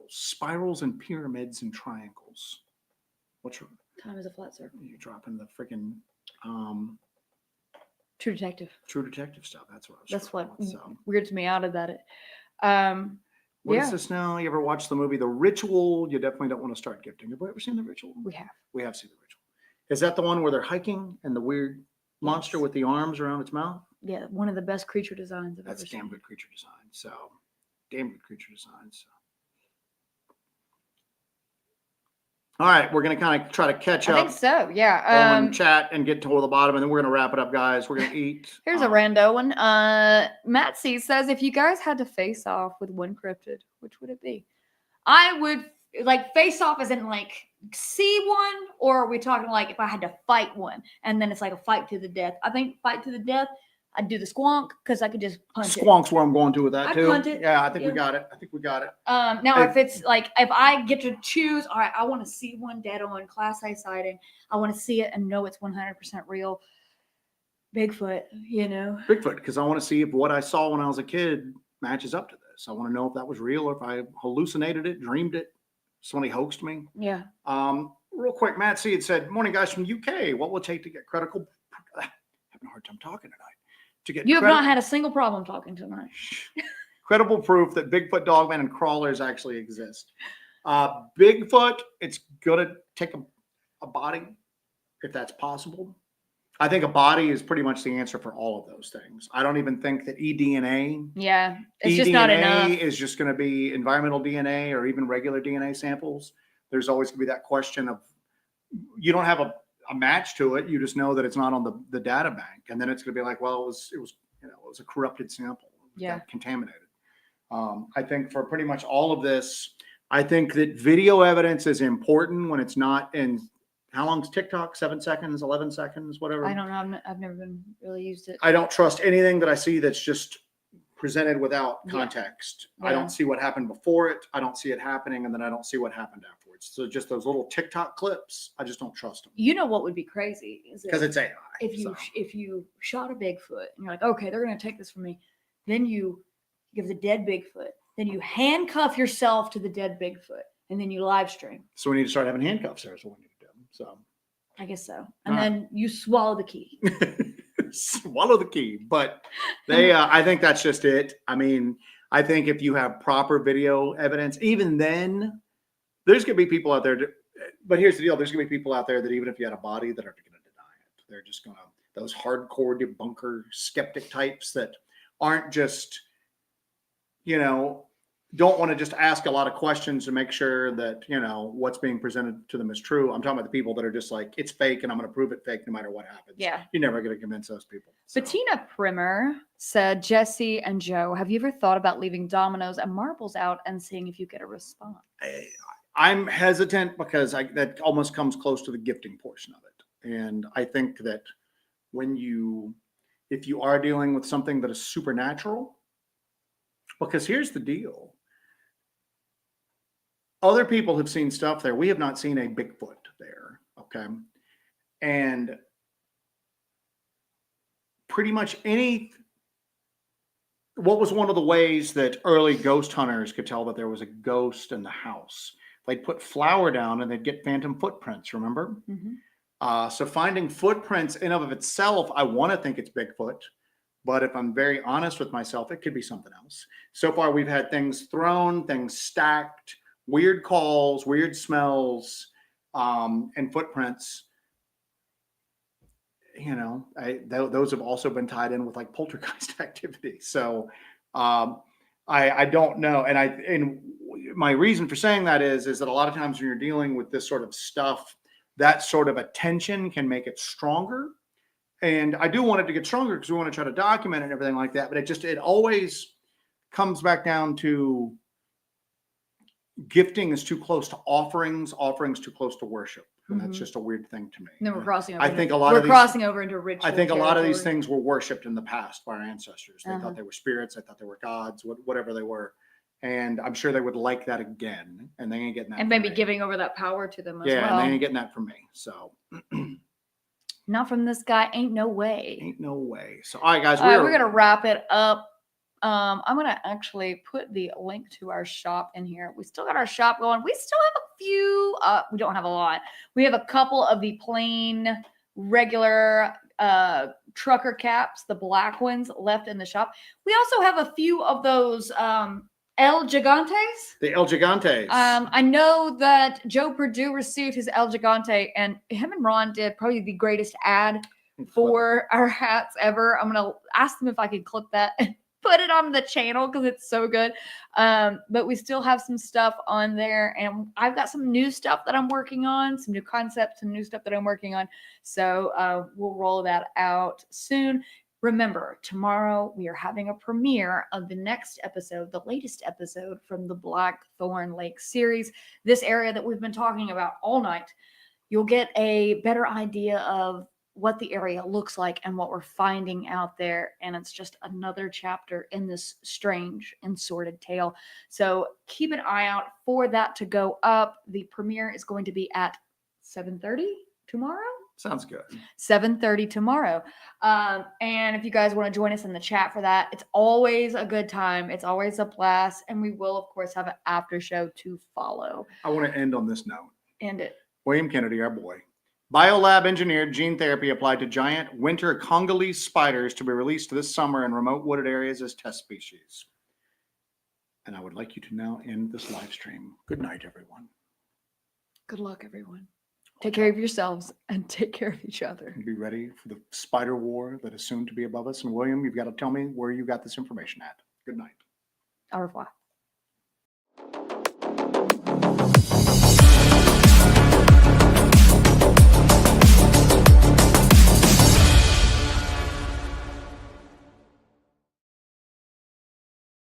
spirals and pyramids and triangles. What's your time is a flat circle? You're dropping the freaking True Detective stuff. That's what weirds me out of that. What is this now? You ever watch the movie The Ritual? You definitely don't want to start gifting. Have we ever seen The Ritual? We have. We have seen The Ritual. Is that the one where they're hiking and the weird monster with the arms around its mouth? Yeah, one of the best creature designs I've ever seen. That's damn good creature design. Damn good creature design. All right, we're going to kind of try to catch up. I think so, yeah. On chat and get to the bottom, and then we're going to wrap it up, guys. We're going to eat. Here's a rando one. Matt C says, if you guys had to face off with one cryptid, which would it be? I would like face off as in like see one, or are we talking like if I had to fight one and then it's like a fight to the death? I think fight to the death, I'd do the squonk because I could just punch it. Squonk's where I'm going to with that I'd too. punt it. Yeah, I think we Yeah. got it. Now Hey. if it's like if I get to choose, all right, I want to see one dead on Class A sighting. I want to see it and know it's 100% real. Bigfoot, Bigfoot, because I want to see if what I saw when I was a kid matches up to this. I want to know if that was real or if I hallucinated it, dreamed it, somebody hoaxed me. Yeah. Real quick, Matt C had said, "Morning, guys from UK. What will it take to get credible?" Having a hard time talking tonight. To get You have not had a single problem talking tonight. credible proof that Bigfoot, Dogman, and crawlers actually exist. Bigfoot, it's gonna take a body if that's possible. I think a body is pretty much the answer for all of those things. I don't even think that eDNA. Yeah, it's just not enough. Is just going to be environmental DNA or even regular DNA samples. There's always going to be that question of you don't have a match to it. You just know that it's not on the data bank, and then it's going to be like, well, it was a corrupted sample. Yeah, contaminated. I think for pretty much all of this, I think that video evidence is important when it's not in. How long's TikTok? 7 seconds, 11 seconds, whatever. I don't know. I've never been really used it. I don't trust anything that I see that's just presented without context. Yeah. I don't see what happened before it. I don't see it happening, and then I don't see what happened afterwards. So just those little TikTok clips, I just don't trust them. You know what would be crazy is because it's AI. If you shot a Bigfoot and you're like, okay, they're gonna take this from me, then you give the dead Bigfoot, then you handcuff yourself to the dead Bigfoot, and then you live stream. So we need to start having handcuffs there. Is what we need to do. So I guess so. And then you swallow the key. Swallow the key. But they, I think that's just it. I mean, I think if you have proper video evidence, even then, there's going to be people out there. But here's the deal: there's going to be people out there that even if you had a body, that are going to deny it. They're just going to those hardcore debunker skeptic types that aren't just, don't want to just ask a lot of questions to make sure that, what's being presented to them is true. I'm talking about the people that are just like, it's fake and I'm going to prove it fake no matter what happens. Yeah. You're never going to convince those people. So. Bettina Primer said, Jesse and Joe, have you ever thought about leaving dominoes and marbles out and seeing if you get a response? I'm hesitant because that almost comes close to the gifting portion of it. And I think that if you are dealing with something that is supernatural, because here's the deal. Other people have seen stuff there. We have not seen a Bigfoot there. Okay. And pretty much what was one of the ways that early ghost hunters could tell that there was a ghost in the house? They'd put flour down and they'd get phantom footprints, remember? Mm-hmm. So finding footprints in of itself, I want to think it's Bigfoot. But if I'm very honest with myself, it could be something else. So far, we've had things thrown, things stacked, weird calls, weird smells, and footprints. Those have also been tied in with like poltergeist activity. So I don't know. And my reason for saying that is that a lot of times when you're dealing with this sort of stuff, that sort of attention can make it stronger. And I do want it to get stronger because we want to try to document it and everything like that. But it always comes back down to gifting is too close to offerings too close to worship. And that's just a weird thing to me. And then we're crossing over. Crossing over into ritual. I think a lot of these things were worshipped in the past by our ancestors. They thought they were spirits. They thought they were gods, whatever they were. And I'm sure they would like that again. And they ain't getting that. And maybe giving over that power to them as well. Yeah, and they ain't getting that from me. So. Not from this guy. Ain't no way. Ain't no way. So, all right, guys. We're going to wrap it up. I'm going to actually put the link to our shop in here. We still got our shop going. We still have a few. We don't have a lot. We have a couple of the plain, regular trucker caps, the black ones left in the shop. We also have a few of those El Gigantes. The El Gigantes. I know that Joe Perdue received his El Gigante, and him and Ron did probably the greatest ad for our hats ever. I'm going to ask them if I could clip that and put it on the channel because it's so good. But we still have some stuff on there, and I've got some new stuff that I'm working on, some new concepts, some new stuff that I'm working on. So we'll roll that out soon. Remember, tomorrow we are having a premiere of the next episode, the latest episode from the Blackthorn Lake series. This area that we've been talking about all night. You'll get a better idea of what the area looks like and what we're finding out there. And it's just another chapter in this strange and sordid tale. So keep an eye out for that to go up. The premiere is going to be at 7:30 tomorrow. Sounds good. 7:30 tomorrow. And if you guys want to join us in the chat for that, it's always a good time. It's always a blast. And we will, of course, have an after show to follow. I want to end on this note. End it. William Kennedy, our boy. Biolab engineered gene therapy applied to giant winter Congolese spiders to be released this summer in remote wooded areas as test species. And I would like you to now end this live stream. Good night, everyone. Good luck, everyone. Take care of yourselves and take care of each other. Be ready for the spider war that is soon to be above us. And William, you've got to tell me where you got this information at. Good night. Au revoir.